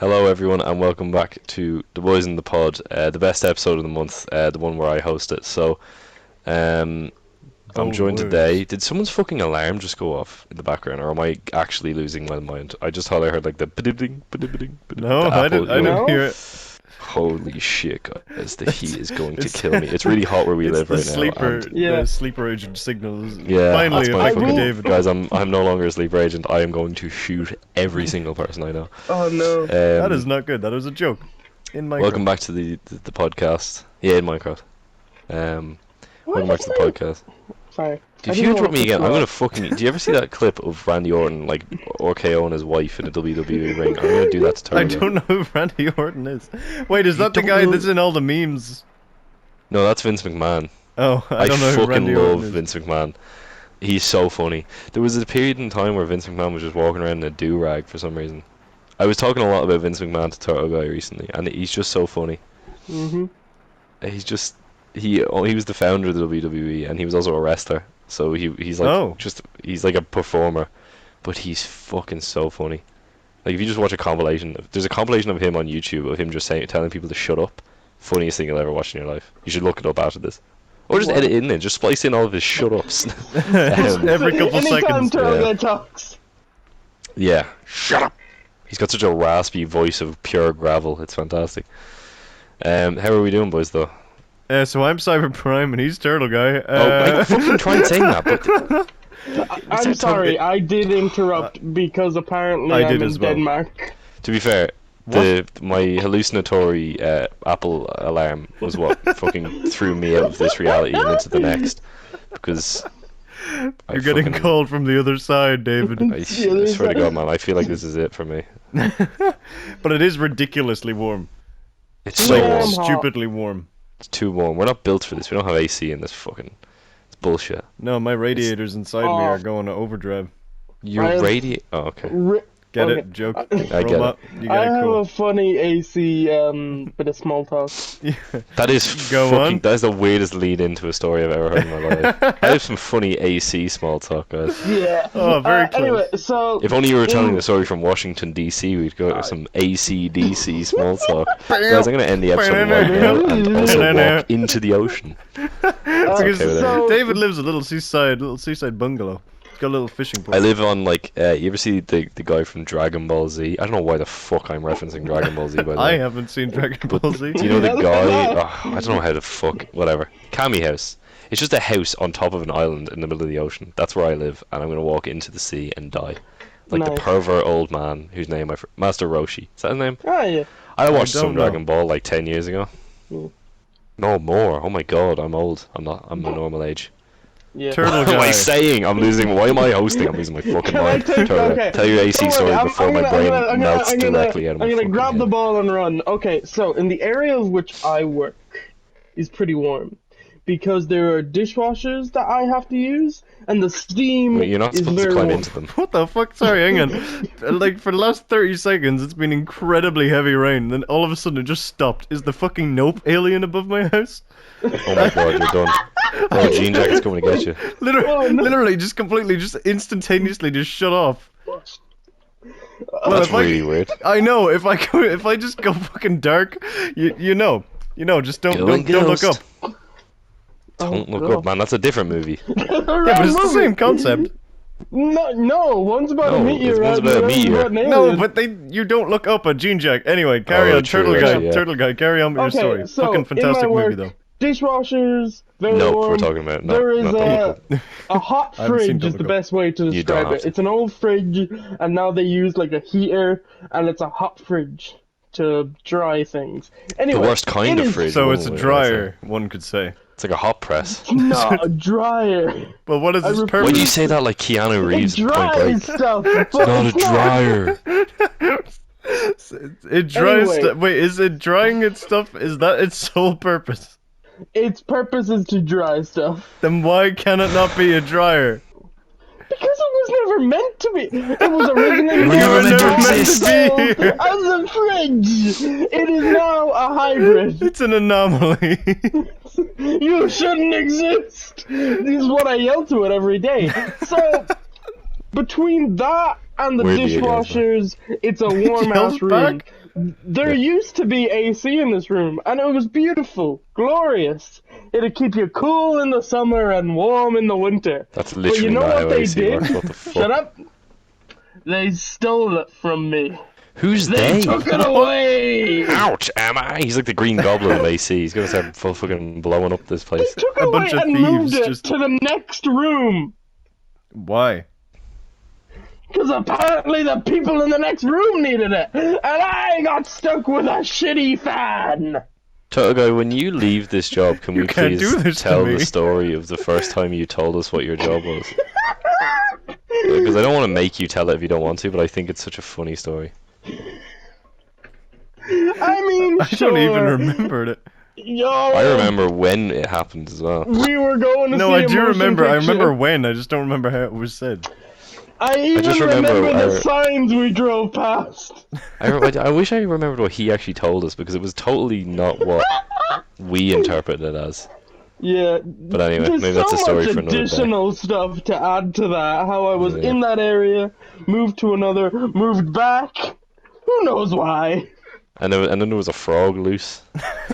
Hello, everyone, and welcome back to The Boys in the Pod, the best episode of the month, the one where I host it. So, I'm joined today. Did someone's fucking alarm just go off in the background, or am I actually losing my mind? I just thought I heard like the ba-ding, ba-ding, No, I didn't hear it. Holy shit, guys, the heat is going to kill me. It's really hot where we live right now. The sleeper agent signals. Yeah, finally, that's my fucking David. guys. I'm no longer a sleeper agent. I am going to shoot every single person I know. Oh no, that is not good. That was a joke. In Minecraft. Welcome back to the podcast. Yeah, in Minecraft. Welcome back to the podcast. Sorry. If you interrupt me again, I'm gonna fucking. Do you ever see that clip of Randy Orton like RKO'ing his wife in a WWE ring? I'm gonna do that to Turtle. I don't know who Randy Orton is. Wait, is that the guy that's in all the memes? No, that's Vince McMahon. Oh, I don't know who Randy fucking Orton love is. Vince McMahon. He's so funny. There was a period in time where Vince McMahon was just walking around in a do-rag for some reason. I was talking a lot about Vince McMahon to Turtle Guy recently, and he's just so funny. He's just he was the founder of the WWE, and he was also a wrestler. So he's like he's like a performer, but he's fucking so funny. Like if you just watch a compilation, there's a compilation of him on YouTube of him just telling people to shut up. Funniest thing you'll ever watch in your life. You should look it up after this, or just edit it in, just splice in all of his shut ups. Every couple Anytime seconds. Turtle talks. Yeah, shut up. He's got such a raspy voice of pure gravel. It's fantastic. How are we doing, boys? Though. So I'm Cyber Prime and he's Turtle Guy. I fucking tried saying that, but I'm sorry, I did interrupt because apparently I'm in Denmark. To be fair, my hallucinatory Apple alarm was what fucking threw me out of this reality and into the next. Because you're getting called from the other side, David. I swear to God, man, I feel like this is it for me. But it is ridiculously warm. It's so warm. Stupidly warm. It's too warm. We're not built for this. We don't have AC in this fucking. It's bullshit. No, my radiators inside me are going to overdrive. Your radiator? Oh, okay. Get it? Joke. I get it. You I have cool. a funny AC bit of small talk. That is that is the weirdest lead into a story I've ever heard in my life. I have some funny AC small talk, guys. Yeah. Oh, very close. Anyway, so if only you were telling the story from Washington DC, we'd go to some AC/DC small talk. Guys, I'm gonna end the episode right now and also walk into the ocean. David lives a little seaside bungalow. Got a little fishing pole. I live on like you ever see the guy from Dragon Ball Z? I don't know why the fuck I'm referencing Dragon Ball Z, by the way. I haven't seen Dragon Ball Z. Do you know the guy? I don't know how to fuck whatever. Kami House. It's just a house on top of an island in the middle of the ocean. That's where I live, and I'm gonna walk into the sea and die, like the pervert old man whose name Master Roshi. Is that his name? Oh yeah. I watched some Dragon Ball like 10 years ago. No more. Oh my god, I'm old. I'm not. I'm the normal age. Yeah. Turtle What am I Guy. saying? I'm losing. Why am I hosting? I'm losing my fucking mind. Tell your AC story before my brain melts directly out of my I'm gonna fucking grab head. the ball and run. Okay, so in the area of which I work is pretty warm because there are dishwashers that I have to use, and the steam Wait, you're not is supposed to very climb warm. into them. What the fuck? Sorry, hang on. Like, for the last 30 seconds, it's been incredibly heavy rain, then all of a sudden it just stopped. Is the fucking Nope alien above my house? Oh my god, you're done. Oh, Jean Jacket's coming to get you. Literally, just completely, just instantaneously just shut off. That's really weird. I know, if I just go fucking dark, you know, just don't look up. Don't look up, man. That's a different movie. Yeah, but it's the same concept. No, one's about a meteor. One's about a meteor. No, but you don't look up at Gene Jack. Anyway, carry on, true, Turtle Guy. actually, yeah. Turtle Guy, carry on with your story. So Fucking fantastic in my work, movie, though. Dishwashers, very Nope, warm. we're talking about There is a hot I haven't seen fridge is the Turtle Guy. best way to You don't describe have it. to. It's an old fridge, and now they use like a heater, and it's a hot fridge to dry things. Anyway, The worst kind of fridge. So one it's a way, dryer, one could say. It's like a hot press. No, a dryer. But what is this Why purpose? do you say that like Keanu Reeves It in Point dries Break? stuff. It's not a dryer. It dries Anyway. stuff. Wait, is it drying its stuff? Is that its sole purpose? Its purpose is to dry stuff. Then why can it not be a dryer? Because it was never meant to be. It was originally never meant to exist. as a fridge. It is now a hybrid. It's an anomaly. You shouldn't exist. This is what I yell to it every day. So, between that and the Weirdly, dishwashers, it's a warm ass Yells room. back? There used to be AC in this room, and it was beautiful, glorious. It'd keep you cool in the summer and warm in the winter. That's But literally you know not what how they AC did? works. What the fuck? Shut up. They stole it from me. Who's They they? took it away. Ouch, am I? He's like the Green Goblin of AC. He's gonna start fucking blowing up this place. They took it A away bunch of and thieves moved it just- to the next room. Why? Because apparently the people in the next room needed it, and I got stuck with a shitty fan. Turtle Guy, when you leave this job, can we can't please do this to tell me. the story of the first time you told us what your job was? Because I don't want to make you tell it if you don't want to, but I think it's such a funny story. I mean, I sure. don't even remember it. Yo, I remember when it happened as well. we were going to No, see I a do motion remember. I picture. remember when. I just don't remember how it was said. I even just remember, remember the signs we drove past. I wish I remembered what he actually told us, because it was totally not what we interpreted it as. Yeah. But anyway, There's maybe so that's a story much for another day. additional stuff to add to that. How I was Yeah. in that area, moved to another, moved back. Who knows why? And then there was a frog loose,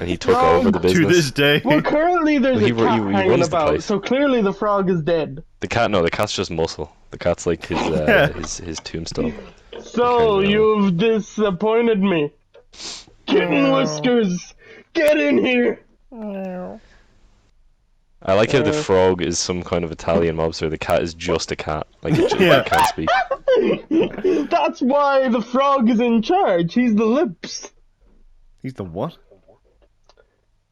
and he took Frog. over the To business. this day. Well, currently there's Well, a cat he hanging runs the about, place. so clearly the frog is dead. The cat's just muscle. The cat's like his Yeah. his tombstone. So Okay, no. you've disappointed me. Kitten Whiskers, get in here. I like how the frog is some kind of Italian mobster. The cat is just a cat. Like it just Yeah. can't speak. That's why the frog is in charge. He's the lips. He's the what?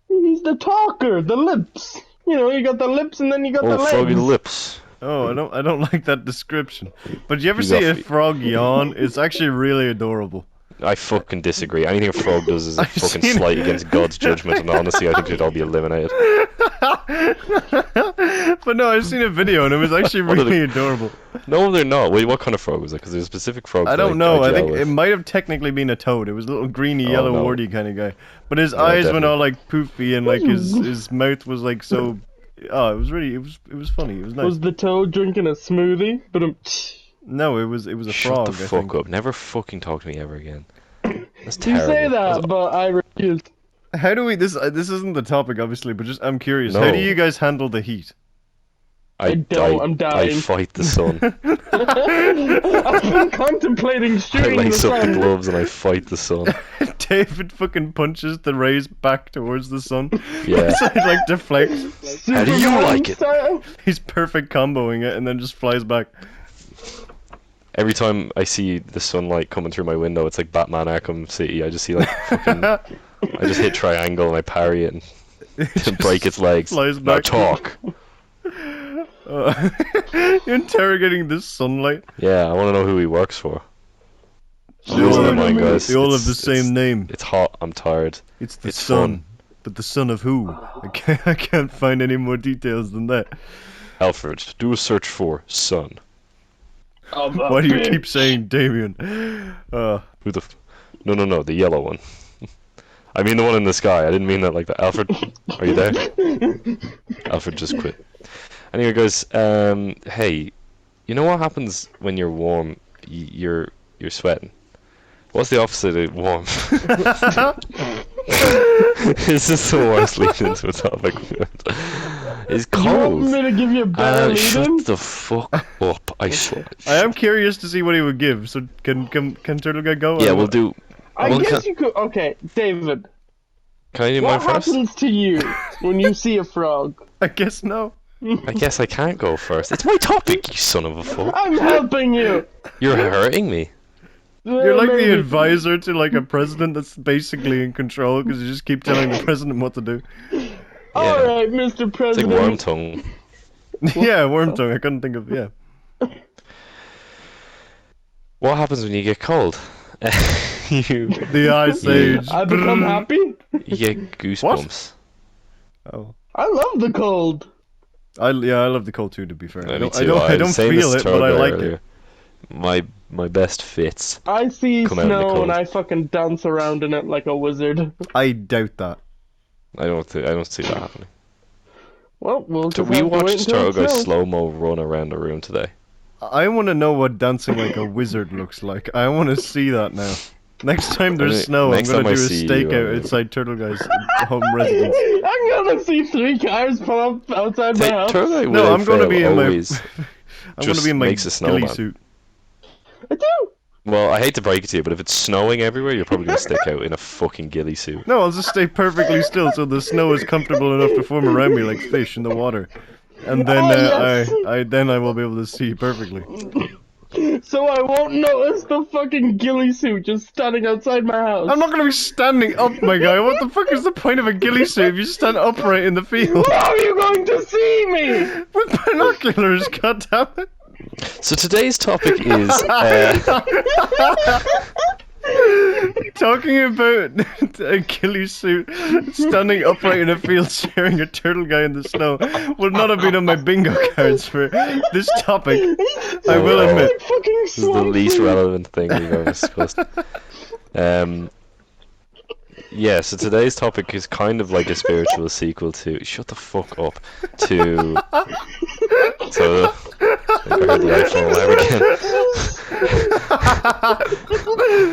He's the talker, the lips. You know, you got the lips and then you got the Oh, legs. froggy lips. Oh, I don't like that description. But you ever You see got a fe- frog yawn? It's actually really adorable. I fucking disagree. Anything a frog does is a I've fucking seen slight it. against God's judgment, and honestly, I think it should all be eliminated. But no, I've seen a video and it was actually What are really adorable. No, they're not. Wait, what kind of frog was it? Because there's a specific frog. I that don't know. I gel think with. it might have technically been a toad. It was a little greeny, yellow, no. warty kind of guy. But his eyes went definitely. all like poofy and like his mouth was like so. Oh, it was really it was funny. It was nice. Was the toad drinking a smoothie? But No, it was a Shut frog. the I fuck think. up. Never fucking talk to me ever again. That's you terrible. say that, but I refuse. How do we this isn't the topic obviously, but just I'm curious. No. How do you guys handle the heat? I don't, I'm I dying. fight the sun. I've been contemplating I shooting the lace up the sun. gloves and I fight the sun. David fucking punches the rays back towards the sun. Yeah. So it like deflects. How do you Superman like it? style. He's perfect comboing it and then just flies back. Every time I see the sunlight coming through my window, it's like Batman Arkham City. I just see like fucking. I just hit triangle and I parry it and break its legs. flies Now back. talk. You're interrogating this sunlight. Yeah, I want to know who he works for. They all, Never mind, have, guys. they all have It's- the same name. It's hot. I'm tired. It's the it's sun. fun. But the son of who? I can't find any more details than that. Alfred, do a search for sun. Why do you keep saying Damien? Who the? No, the yellow one. I mean the one in the sky. I didn't mean that like that. Alfred, are you there? Alfred just quit. Anyway, guys. Hey, you know what happens when you're warm? You're sweating. What's the opposite of warm? This is the worst lead into a topic. It's You want cold. me to give you a better lead-in? Shut the fuck up! I swear. I am curious to see what he would give. So can Turtle Guy go? Yeah, Or we'll what? do. I well, guess can, you could. Okay, David. can I do What mine first? happens to you when you see a frog? I guess no. I guess I can't go first. It's my topic, you son of a fuck. I'm helping you. You're hurting me. You're like Maybe. the advisor to like a president that's basically in control because you just keep telling the president what to do. All right, Mr. It's like President. worm tongue. Yeah, worm tongue. I couldn't think of What happens when you get cold? you the Ice Age. I become happy. get goosebumps. Oh. I love the cold. I love the cold too. To be fair, Me I too. don't was saying feel this it, to but I Turbo like earlier. it. My best fits. I see Come out in the snow cold. and I fucking dance around in it like a wizard. I doubt that. I don't see that happening. Well, we'll So just we have to wait watched until Turtle it Guy snows. slow mo run around the room today. I want to know what dancing like a wizard looks like. I want to see that now. Next time there's Anyway, snow, I'm next gonna time I do a see you, stakeout outside Turtle Guy's home residence. I'm gonna see 3 cars pull up outside my house. Turtle Guy No, without I'm gonna fail be in my. always I'm gonna just be in my makes a ghillie snowman. suit. I do. Well, I hate to break it to you, but if it's snowing everywhere, you're probably gonna stick out in a fucking ghillie suit. No, I'll just stay perfectly still so the snow is comfortable enough to form around me like fish in the water, and then yes. I will be able to see perfectly. So I won't notice the fucking ghillie suit just standing outside my house. I'm not gonna be standing up, my guy. What the fuck is the point of a ghillie suit if you stand upright in the field? How are you going to see me? With binoculars, goddammit. So today's topic is Talking about a ghillie suit standing upright in a field staring a turtle guy in the snow would not have been on my bingo cards for this topic, I will admit. Fucking this is the least relevant thing we've ever discussed. Yeah, so today's topic is kind of like a spiritual sequel to shut the fuck up to so I heard the iPhone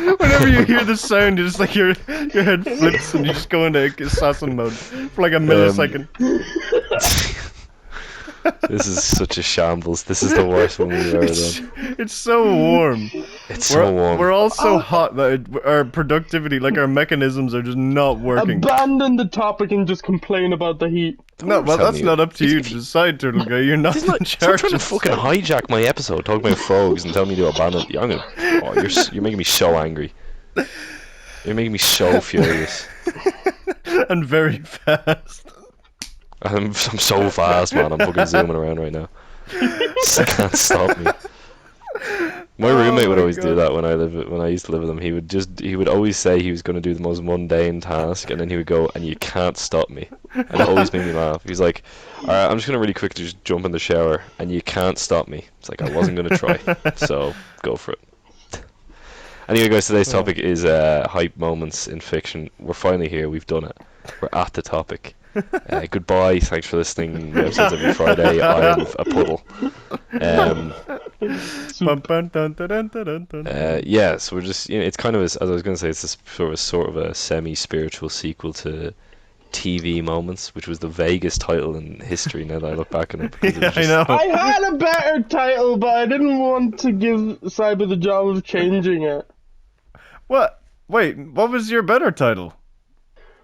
again. Whenever you hear the sound, it's like your head flips and you just go into assassin mode for like a millisecond. This is such a shambles. This is the worst one we've ever done. It's so warm. It's so warm. We're all so hot that our productivity, like our mechanisms, are just not working. Abandon the topic and just complain about the heat. No, well, Tell that's me. not up to you to decide, Turtle Guy. You're not in Stop charge. trying to of fucking hijack my episode, talking about frogs and tell me to abandon it. You're making me so angry. You're making me so furious. and very fast. I'm so fast, man. I'm fucking zooming around right now. Just can't stop me. My roommate would my always do God. that when I used to live with him. He would always say he was going to do the most mundane task, and then he would go, "And you can't stop me." And it always made me laugh. He's like, "All right, I'm just going to really quickly just jump in the shower, and you can't stop me." It's like I wasn't going to try, so go for it. Anyway, guys, today's topic is hype moments in fiction. We're finally here. We've done it. We're at the topic. Goodbye. Thanks for listening. Episodes every Friday. I'm a puddle. Yeah, so we're just, it's kind of, as I was going to say, it's sort of a semi-spiritual sequel to TV Moments, which was the vaguest title in history now that I look back on it. Yeah, I know. I had a better title, but I didn't want to give Cyber the job of changing it. What? Wait, what was your better title?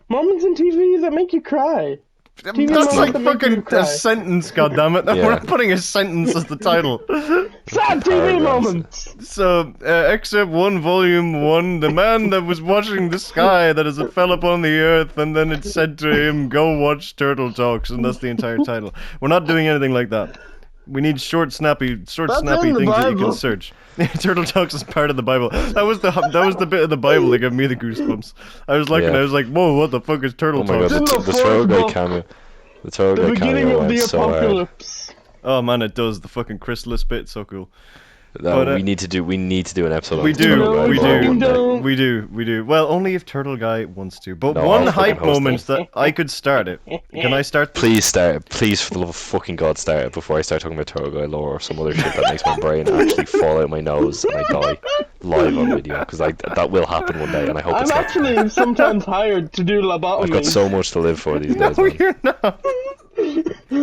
Moments in TV that make you cry. TV That's like moments that make you fucking cry. a sentence, goddammit. Yeah. We're not putting a sentence as the title. Sad TV Paragraphs. moments. So, excerpt 1, volume 1, the man that was watching the sky that as it fell upon the earth, and then it said to him, go watch Turtle Talks, and that's the entire title. We're not doing anything like that. We need short, snappy in things the that you can Bible. search. Turtle Talks is part of the Bible. That was the bit of the Bible that gave me the goosebumps. I was looking, Yeah. I was like, whoa, what the fuck is Turtle Oh my god, Talks? the Turtle Guy cameo. The Turtle The Guy beginning cameo of the went so hard. apocalypse. Oh man, it does. The fucking chrysalis bit, so cool. No, But, we need to do an episode. We on the Turtle Guy we lore one day. do. We do. Well, only if Turtle Guy wants to. But No, one I'll fucking hype host moment it. that I could start it. Can I start this? Please start it. Please, for the love of fucking God, start it before I start talking about Turtle Guy lore or some other shit that makes my brain actually fall out my nose and I die live on video. Because that will happen one day, and I hope I'm it's not. actually sometimes hired to do I've lobotomy. got so much to live for these No, days, man. you're not.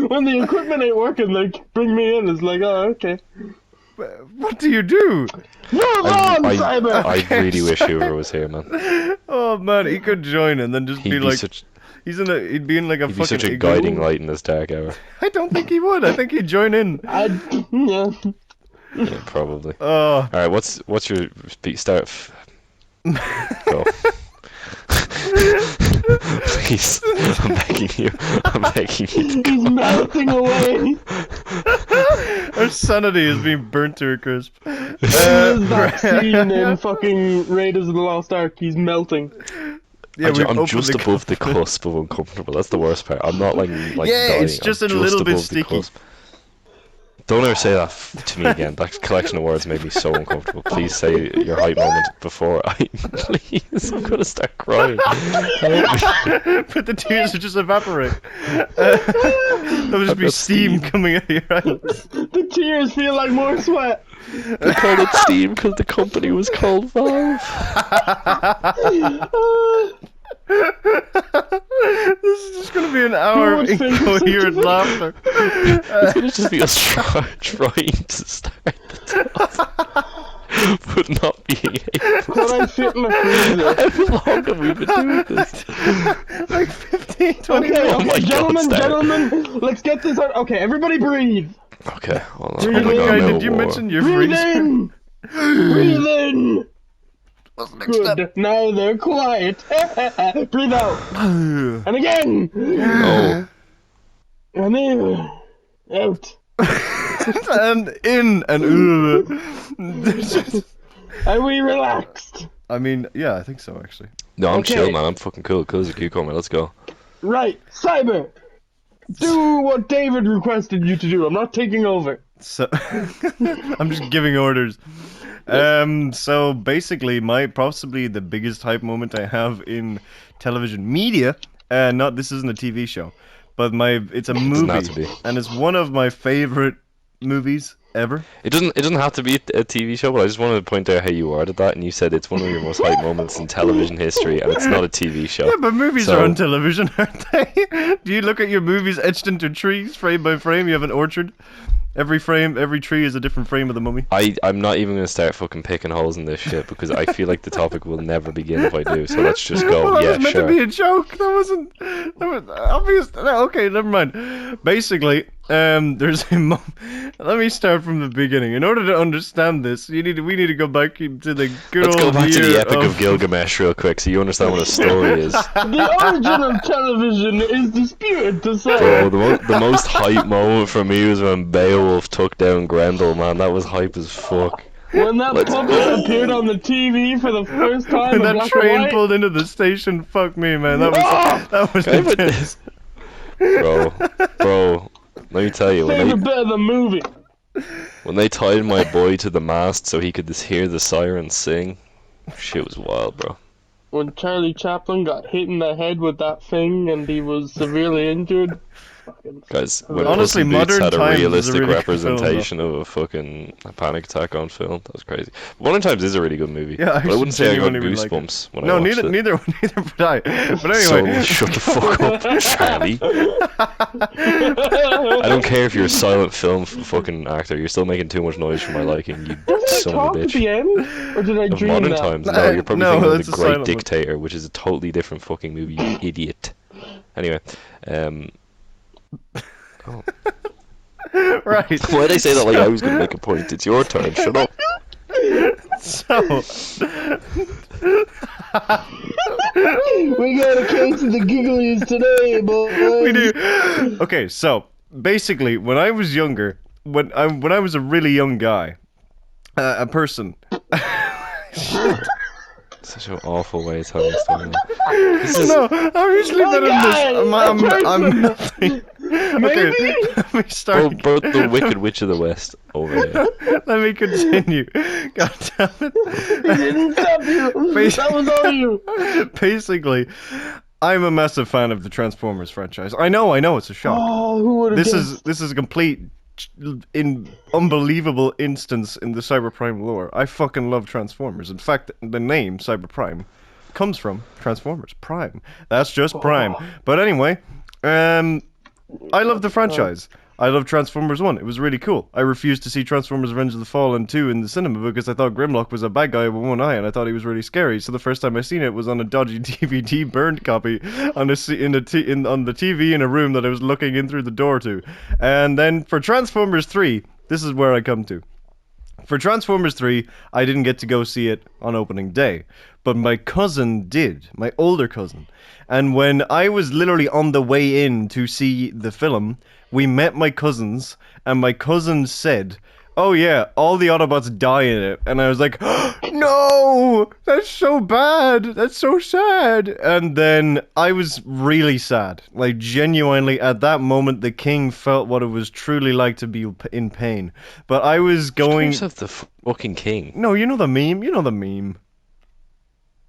When the equipment ain't working, they bring me in. It's like, oh, okay. What do you do? Move on, Cyber! I really wish Hoover was here, man. Oh man, he could join and then just He'd be be like, such he'd be in like a he'd be fucking such a igloo. guiding light in this dark hour. I don't think he would. I think he'd join in. Yeah. Yeah, probably. Oh, All right, what's your start? Go. Please, I'm begging you. I'm begging you. To He's melting away. our sanity is being burnt to a crisp. That scene in fucking Raiders of the Lost Ark. He's melting. Yeah, we've I'm opened just the above the cusp of uncomfortable. That's the worst part. I'm not like Yeah, dying. it's just I'm a little bit above the sticky. cusp. Don't ever say that to me again. That collection of words made me so uncomfortable. Please say your hype moment before I... Please, I'm going to start crying. But the tears would just evaporate. There would just be steam coming out of your eyes. The tears feel like more sweat. They called it Steam because the company was called Valve. This is just going to be an hour of incoherent laughter. It's going to just be us trying to start the top, but not being able Can I fit in the freezer? How long have we been doing this? Like 15, 20 Okay, minutes. Oh my okay, God, gentlemen, let's get this out. Okay, everybody breathe. Okay, hold on. Breathe Oh my in. God, Guy, I'm did you war. mention your Breathe freezer? in. Breathe in. Good. Now they're quiet. Breathe out. And again. Oh, And in. Out. And in and Are we relaxed? I mean, yeah, I think so actually. no, I'm Okay. chill, man. I'm fucking cool. Cool as a cucumber. Let's go. Right. Cyber. Do what David requested you to do. I'm not taking over. So I'm just giving orders. So basically, possibly the biggest hype moment I have in television media. This isn't a TV show, but it's a Doesn't have movie, to be. and it's one of my favorite movies ever. It doesn't have to be a TV show, but I just wanted to point out how you worded that, and you said it's one of your most hype moments in television history, and it's not a TV show. Yeah, but movies So- are on television, aren't they? Do you look at your movies etched into trees, frame by frame? You have an orchard. Every tree is a different frame of the mummy. I'm not even gonna start fucking picking holes in this shit because I feel like the topic will never begin if I do. So let's just go. Well, that Yeah, was meant sure. to be a joke. That wasn't. That was obvious. No, okay, never mind. Basically, there's a mum. Let me start from the beginning. In order to understand this, we need to go back to the good Let's old go back to the year Epic of Gilgamesh real quick, so you understand what a story is. The origin of television is disputed to say. Bro, the most hype moment for me was when Beowulf took down Grendel. Man, that was hype as fuck. When that Let's puppet go. appeared on the TV for the first time When in that black train and white. pulled into the station, fuck me, man. That was Ah! that was Can I put intense. Bro, let me tell you, Favorite bit of the movie. when they tied my boy to the mast so he could just hear the sirens sing, shit was wild, bro. When Charlie Chaplin got hit in the head with that thing and he was severely injured. Guys, when Honestly, Puss in Boots Modern had a Times is a realistic really good representation of a fucking panic attack on film, that was crazy. Modern Times is a really good movie. Yeah, I but I wouldn't say I got genuinely really like it. goosebumps when No, I watched neither it. would I. But So anyway, shut the fuck up, Charlie. I don't care if you're a silent film fucking actor. You're still making too much noise for my liking. You Didn't I son talk of a at bitch. the end? Or did I Of dream Modern that? Times, no, you're probably No, thinking of that's The a Great silent one. Dictator, which is a totally different fucking movie, you idiot. Anyway, oh. right. Why'd I say that like I was gonna make a point? It's your turn, shut up. So, We got a case of the gigglies today, boys. we do. Okay, so basically, when I was younger, when I was a really young guy, a person. Such an awful way of telling a story. No, I'm usually better than this. I'm nothing. Okay, Maybe? let me start. Bro, the Wicked Witch of the West over here. Let me continue. God damn it. He didn't stop you. That was all you. Basically, I'm a massive fan of the Transformers franchise. I know, it's a shock. Oh, who would have This is a complete unbelievable instance in the Cyberprime lore. I fucking love Transformers. In fact, the name Cyberprime comes from Transformers Prime. That's just Prime. But anyway, I love the franchise. I love Transformers 1. It was really cool. I refused to see Transformers Revenge of the Fallen 2 in the cinema because I thought Grimlock was a bad guy with one eye and I thought he was really scary. So the first time I seen it was on a dodgy DVD burned copy on the TV in a room that I was looking in through the door to. And then for Transformers 3, this is where I come to. For Transformers 3, I didn't get to go see it on opening day, but my cousin did, my older cousin. And when I was literally on the way in to see the film, we met my cousins, and my cousin said, oh yeah, all the Autobots die in it, and I was like, no, that's so bad, that's so sad. And then I was really sad, like genuinely at that moment, the king felt what it was truly like to be in pain. But I was Just call going, yourself the fucking king. no, you know the meme, you know the meme.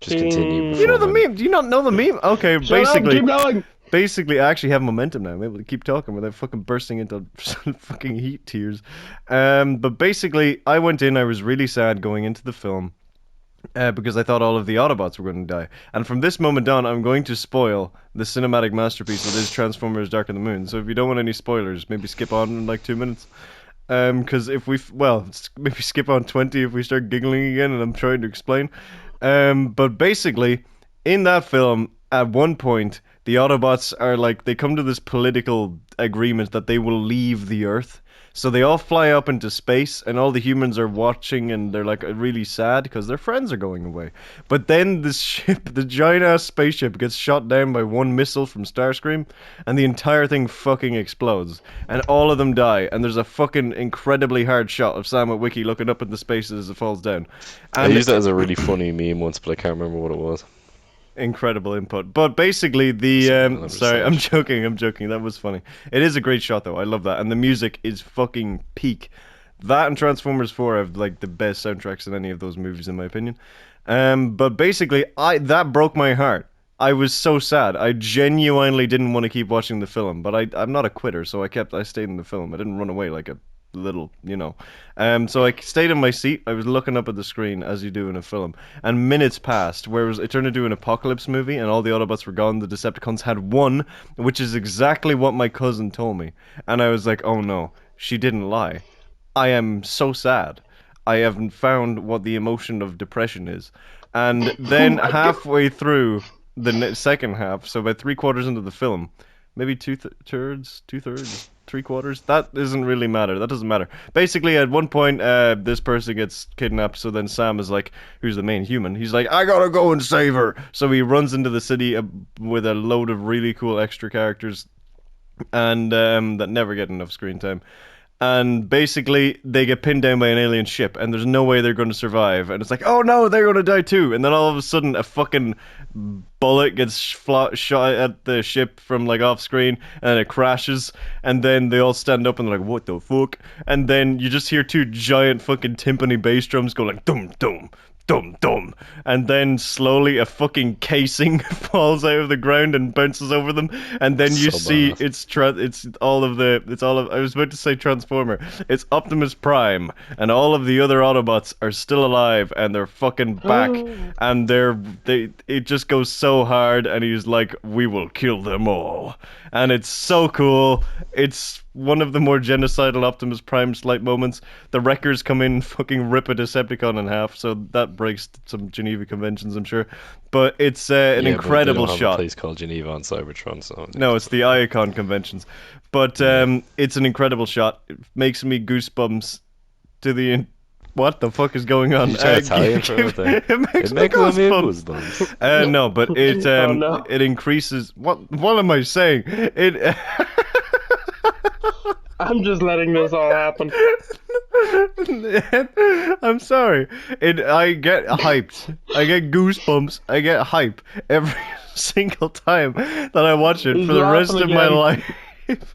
Just continue You know before the my. meme. Do you not know the meme? Okay, Shut up, keep going. basically, I actually have momentum now. I'm able to keep talking without fucking bursting into fucking heat tears. But basically, I went in. I was really sad going into the film because I thought all of the Autobots were going to die. And from this moment on, I'm going to spoil the cinematic masterpiece that is Transformers: Dark of the Moon. So if you don't want any spoilers, maybe skip on in like 2 minutes. Because if we, well, maybe skip on 20 if we start giggling again and I'm trying to explain. But basically, in that film, at one point, the Autobots are like, they come to this political agreement that they will leave the Earth. So they all fly up into space, and all the humans are watching, and they're like really sad because their friends are going away. But then this ship, the giant ass spaceship, gets shot down by one missile from Starscream, and the entire thing fucking explodes, and all of them die. And there's a fucking incredibly hard shot of Sam Witwicky looking up into space as it falls down. I And used that as a really funny meme once, but I can't remember what it was. incredible input. But basically, the Something I'll never sorry, say. I'm joking. That was funny. It is a great shot though. I love that, and the music is fucking peak. That and Transformers 4 have like the best soundtracks in any of those movies, in my opinion. But basically, I that broke my heart. I was so sad. I genuinely didn't want to keep watching the film, but I'm not a quitter, so I stayed in the film. I didn't run away like a little, you know. So I stayed in my seat. I was looking up at the screen as you do in a film, and minutes passed. Whereas it turned into an apocalypse movie, and all the Autobots were gone. The Decepticons had won, which is exactly what my cousin told me. And I was like, oh no, she didn't lie. I am so sad. I haven't found what the emotion of depression is. And then halfway through the second half, so about 3/4 into the film, maybe two-thirds, 3/4. That doesn't really matter. That doesn't matter. Basically, at one point, this person gets kidnapped. So then Sam is like, who's the main human? He's like, I gotta go and save her. So he runs into the city with a load of really cool extra characters, and that never get enough screen time. And basically, they get pinned down by an alien ship, and there's no way they're going to survive. And it's like, oh no, they're going to die too. And then all of a sudden, a fucking bullet gets shot at the ship from like off screen, and it crashes. And then they all stand up and they're like, what the fuck? And then you just hear two giant fucking timpani bass drums go like, dum dum. Dum dum, and then slowly a fucking casing falls out of the ground and bounces over them, and then you So see bad. it's all of I was about to say Transformer, it's Optimus Prime, and all of the other Autobots are still alive, and they're fucking back, and it just goes so hard, and he's like, we will kill them all, and it's so cool. It's one of the more genocidal Optimus Prime slight moments. The Wreckers come in, fucking rip a Decepticon in half, so that breaks some Geneva conventions, I'm sure. But it's an Yeah, but they incredible don't have a shot. place called Geneva on Cybertron, so No, it's the Iacon conventions. But it's an incredible shot. It makes me goosebumps to the. What the fuck is going on? You try Italian for a thing. It makes It me makes me goosebumps. goosebumps. No, but it Oh, no. it increases. What am I saying? It. I'm just letting this all happen. I'm sorry. I get hyped. I get goosebumps. I get hype every single time that I watch it He's for the rest laughing of my again. life.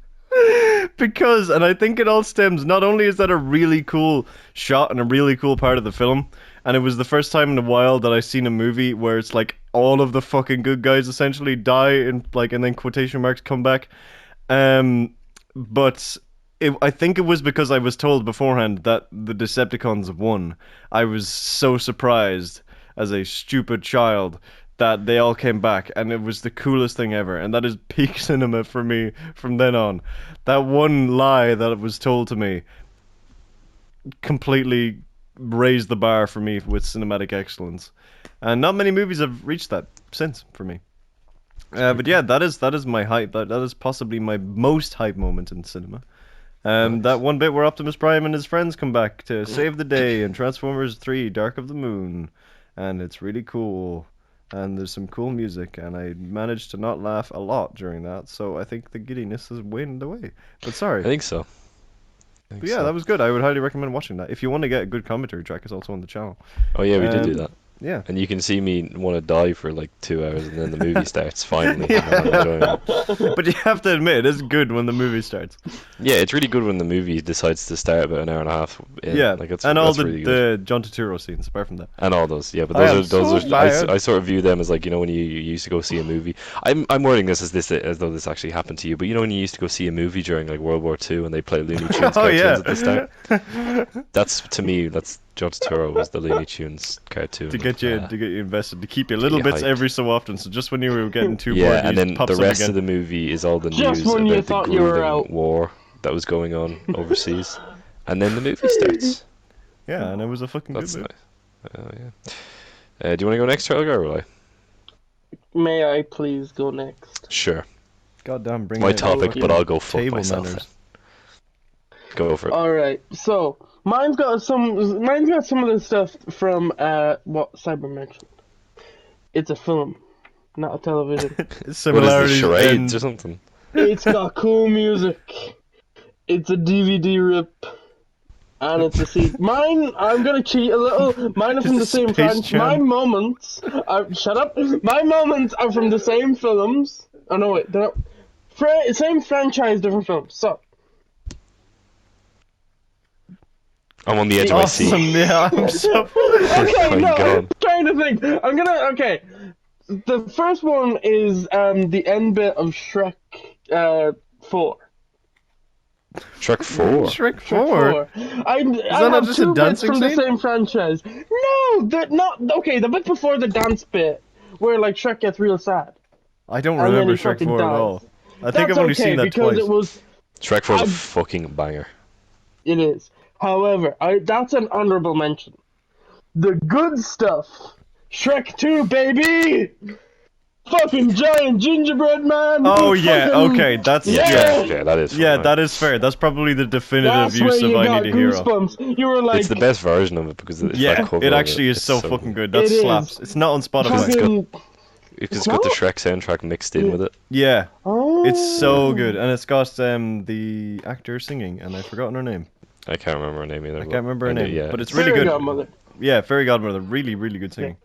Because, and I think it all stems, not only is that a really cool shot and a really cool part of the film, and it was the first time in a while that I seen a movie where it's like all of the fucking good guys essentially die and then quotation marks come back. But I think it was because I was told beforehand that the Decepticons won. I was so surprised as a stupid child that they all came back, and it was the coolest thing ever. And that is peak cinema for me from then on. That one lie that was told to me completely raised the bar for me with cinematic excellence. And not many movies have reached that since for me. But yeah, that is my hype. That is possibly my most hype moment in cinema. Nice. That one bit where Optimus Prime and his friends come back to save the day in Transformers 3: Dark of the Moon, and it's really cool. And there's some cool music, and I managed to not laugh a lot during that, so I think the giddiness has waned away. But I sorry. think so. But yeah, that was good. I would highly recommend watching that. If you want to get a good commentary track, it's also on the channel. Oh yeah, we did do that. Yeah. And you can see me want to die for like 2 hours, and then the movie starts finally. Yeah. And I'm enjoying it. But you have to admit, it's good when the movie starts. Yeah, it's really good when the movie decides to start about an hour and a half in. Yeah, like and all that's the, really good. the John Turturro scenes, apart from that. And all those, yeah, but I am those so are tired. I sort of view them as like, you know, when you used to go see a movie. I'm wording this as though this actually happened to you, but you know when you used to go see a movie during like World War II and they play Looney Tunes Oh cartoons yeah. at the start? That's to me, that's John Turturro was the Looney Tunes cartoon. To get you invested, to keep you little you bits hyped. every so often. So just when you were getting too bored, Yeah, you and then pop the some rest again. of the movie is all the Just news when you about the thought you were grueling out. war that was going on overseas, and then the movie starts. Yeah, and it was a fucking That's good nice. movie. Oh yeah. Do you want to go next, Turtle Guy, or will I? May I please go next? Sure. Goddamn, bring My out topic, fucking but I'll go fuck table myself. manners. Go for it. Alright, so mine's got some of the stuff from what Cyber mentioned. It's a film, not a television. What is this, Similarities charades and or something? It's got cool music. It's a DVD rip. And it's a CD. Mine, I'm gonna cheat a little. Mine are from the same Space franchise. Jam. My moments are. Shut up. My moments are from the same films. Oh no, wait. They're not. Same franchise, different films. So. I'm on the edge of my seat. Awesome, yeah, I'm so... Okay, Oh my no, God. I'm trying to think. Okay. The first one is the end bit of Shrek 4. Shrek 4. Shrek 4? Shrek 4. I that have not just a two bits dancing from the scene? same franchise. No, they're not. Okay, the bit before the dance bit, where like Shrek gets real sad. I don't And then remember he Shrek fucking 4 at dies. all. I think That's I've only okay, seen that because twice. it was. Shrek 4 is a I- fucking banger. It is. However, that's an honorable mention. The good stuff. Shrek 2, baby! Fucking giant gingerbread man! Oh yeah, Fucking- okay, that's... Yeah. Yeah, that is. Yeah, fun, that is fair. That's probably the definitive That's where use of you I got Need a Hero. goosebumps. You were like, It's the best version of it because it's that Yeah, cover it of actually is It's so fucking good. That It is. slaps. It's not on Spotify. fucking. It's got the Shrek soundtrack mixed in with it. Yeah, Oh. it's so good, and it's got the actor singing, and I've forgotten her name. I can't remember her name either. I can't remember her name, Yeah, but it's really Fairy good. Godmother. Yeah, Fairy Godmother, really, really good singing.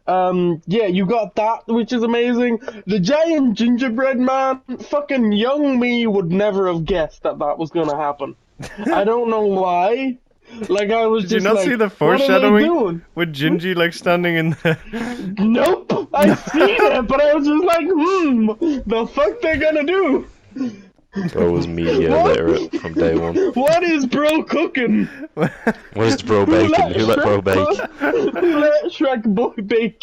Yeah, you got that, which is amazing. The giant gingerbread man, fucking young me would never have guessed that was gonna happen. I don't know why. Like, I was Did you just not like, see the what are they foreshadowing doing? with Gingy like standing in the? Nope, I seen it, but I was just like, the fuck they gonna do? Bro was media What? literate from day one. What is bro cooking? Where's the bro bacon? Who let bro bake? Who let Shrek bake?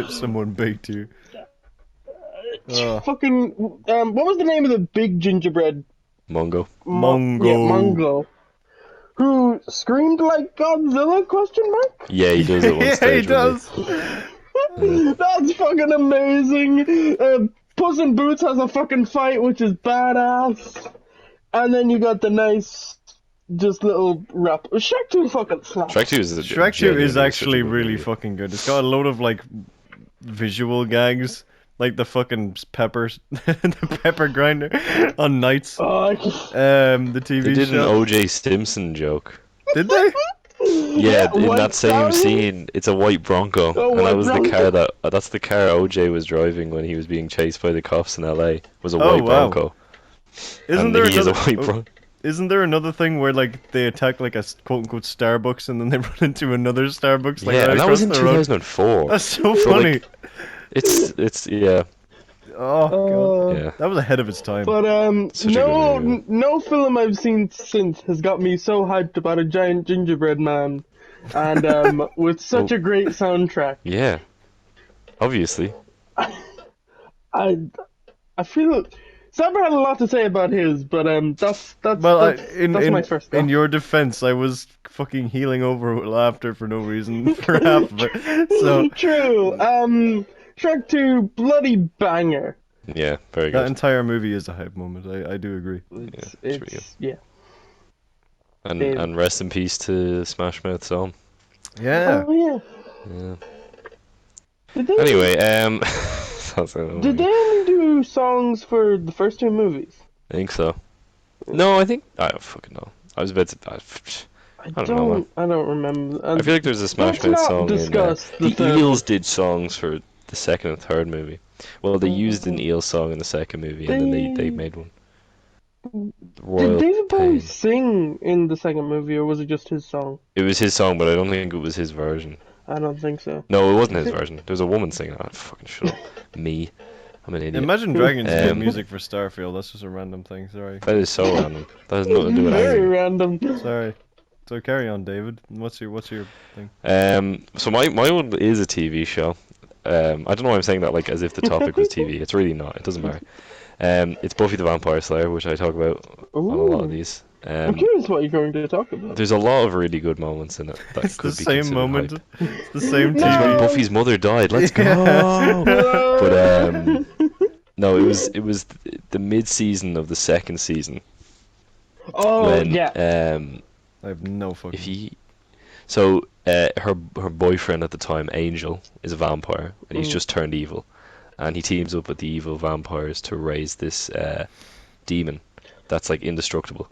Someone baked you. Oh. Fucking, what was the name of the big gingerbread? Mongo. Mongo. Yeah, Mongo. Who screamed like Godzilla? Question mark. Yeah, he does it one Yeah, stage. he does. That's fucking amazing. Puss in Boots has a fucking fight, which is badass. And then you got the nice, just little rap. Shrek 2 fucking slaps. Shrek 2 is Shrek 2 genuinely is such a actually good really movie. fucking good. It's got a load of like visual gags, like the fucking peppers, the pepper grinder on Nights. Oh, The TV They did an show. O.J. Simpson joke. Did they? Yeah, in white that same stallion? scene, it's a white Bronco, and white that was the car Bronco. that's the car O.J. was driving when he was being chased by the cops in L.A. Was a Oh, white wow. Bronco. Isn't And there he is a another? white Bronco. Isn't there another thing where like they attack like a quote unquote Starbucks and then they run into another Starbucks? Like, Yeah, right and that across was in the road? 2004. That's so So, funny. like, it's yeah. Oh god, Yeah. that was ahead of its time. But Such a good movie. no film I've seen since has got me so hyped about a giant gingerbread man, and with such a great soundtrack. Yeah. Obviously. I feel Saber had a lot to say about his, but that's Well, that's my first thought. in your defense, I was fucking healing over with laughter for no reason for half of it. So True. Shrek 2, bloody banger. Yeah, very that good. entire movie is a hype moment. I do agree. It's it's pretty yeah. And rest in peace to Smash Mouth song. Yeah. Oh yeah. Yeah. Did they, Anyway, that's it. did they only do songs for the first two movies? I think so. No, I don't fucking know. I was about to. I I don't know, man. don't remember. I feel like there's a Smash Let's Mouth not song in discuss the the third Eels one. did songs for the second and third movie. Well, they used an Eel song in the second movie, and then they They made one. did Royal David Bowie Pain. sing in the second movie, or was it just his song? It was his song, but I don't think it was his version. I don't think so. No, it wasn't I his think- version. There was a woman singing. Oh, fucking shut up. Me. I'm an idiot. Imagine Dragons did Um, music for Starfield. That's just a random thing. Sorry. That is so random. That has nothing to do with Very anything. random. Sorry. So carry on, David. What's your thing? So my one is a TV show. I don't know why I'm saying that like as if the topic was TV. It's really not. It doesn't matter. It's Buffy the Vampire Slayer, which I talk about on a lot of Ooh. these. I'm curious what you're going to talk about. There's a lot of really good moments in it that It's could the be same considered moment. hype. It's the same No. It's when TV. Buffy's mother died. Let's go. No. But no, it was the mid-season of the second season Oh when yeah. I have no fucking. if he so her boyfriend at the time, Angel, is a vampire and he's just turned evil, and he teams up with the evil vampires to raise this demon that's like indestructible.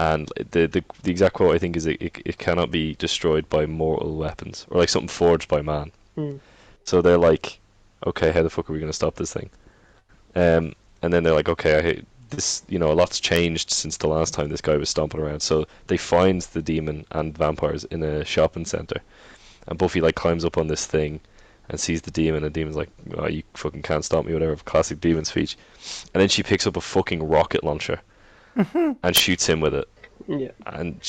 And the exact quote I think is it cannot be destroyed by mortal weapons or like something forged by man. Mm. So they're like, okay, how the fuck are we gonna stop this thing? And then they're like, okay, this, a lot's changed since the last time this guy was stomping around. So they find the demon and vampires in a shopping center, and Buffy like climbs up on this thing and sees the demon, and the demon's like, oh, you fucking can't stop me, whatever, classic demon speech. And then she picks up a fucking rocket launcher and shoots him with it. Yeah. And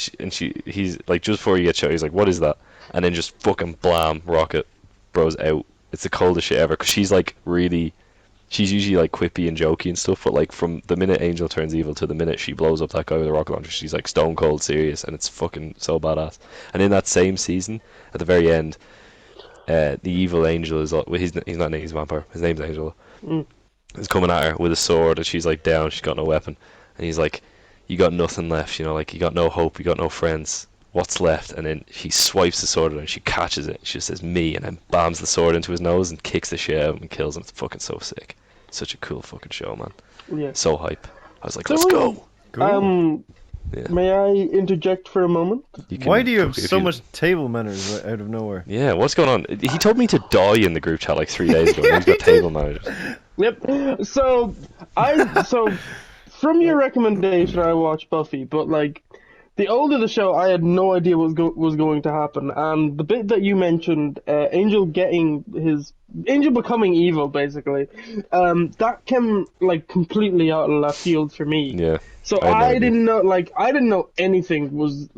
he's like, just before you get shot, he's like, what is that? And then just fucking blam, rocket, bro's out. It's the coldest shit ever, because she's like really, she's usually like quippy and jokey and stuff, but like from the minute Angel turns evil to the minute she blows up that guy with a rocket launcher, she's like stone cold serious, and it's fucking so badass. And in that same season, at the very end, the evil Angel is, well, he's not named, he's a vampire, his name's Angel, is coming at her with a sword, and she's like down, she's got no weapon, and he's like, you got nothing left, like you got no hope, you got no friends, what's left? And then he swipes the sword at her and she catches it, she just says me, and then bams the sword into his nose and kicks the shit out of him and kills him. It's fucking so sick. Such a cool fucking show, man. Yeah. So hype. I was like, So let's wait, go. Cool. Yeah. May I interject for a moment? Why do you have if so much table manners right out of nowhere? Yeah, what's going on? He told me to die in the group chat like 3 days ago. He's got table managers. Yep. So from your recommendation, I watched Buffy, but like the older the show, I had no idea what was going to happen. And the bit that you mentioned, Angel becoming evil, basically, that came like completely out of left field for me. Yeah. So I had no I idea. didn't know anything was.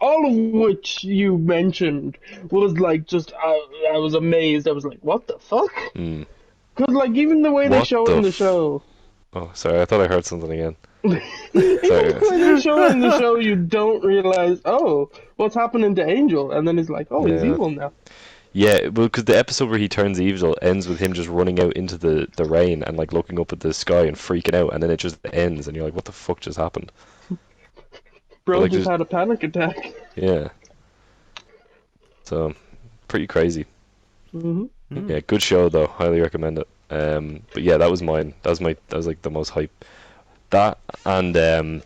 All of which you mentioned was like just I was amazed. I was like, what the fuck? Mm. Because like even the way they What show the in the f- show. Oh, sorry, I thought I heard something again. Even Sorry. when they show in the show, you don't realize, oh, what's happening to Angel, and then it's like, oh, he's Yeah. evil now. Yeah, well, because the episode where he turns evil ends with him just running out into the rain and like looking up at the sky and freaking out, and then it just ends, and you're like, what the fuck just happened? Bro Like, just just- had a panic attack. Yeah. So, pretty crazy. Hmm. Yeah, good show though. Highly recommend it. But yeah, that was mine. That was like the most hype. That and the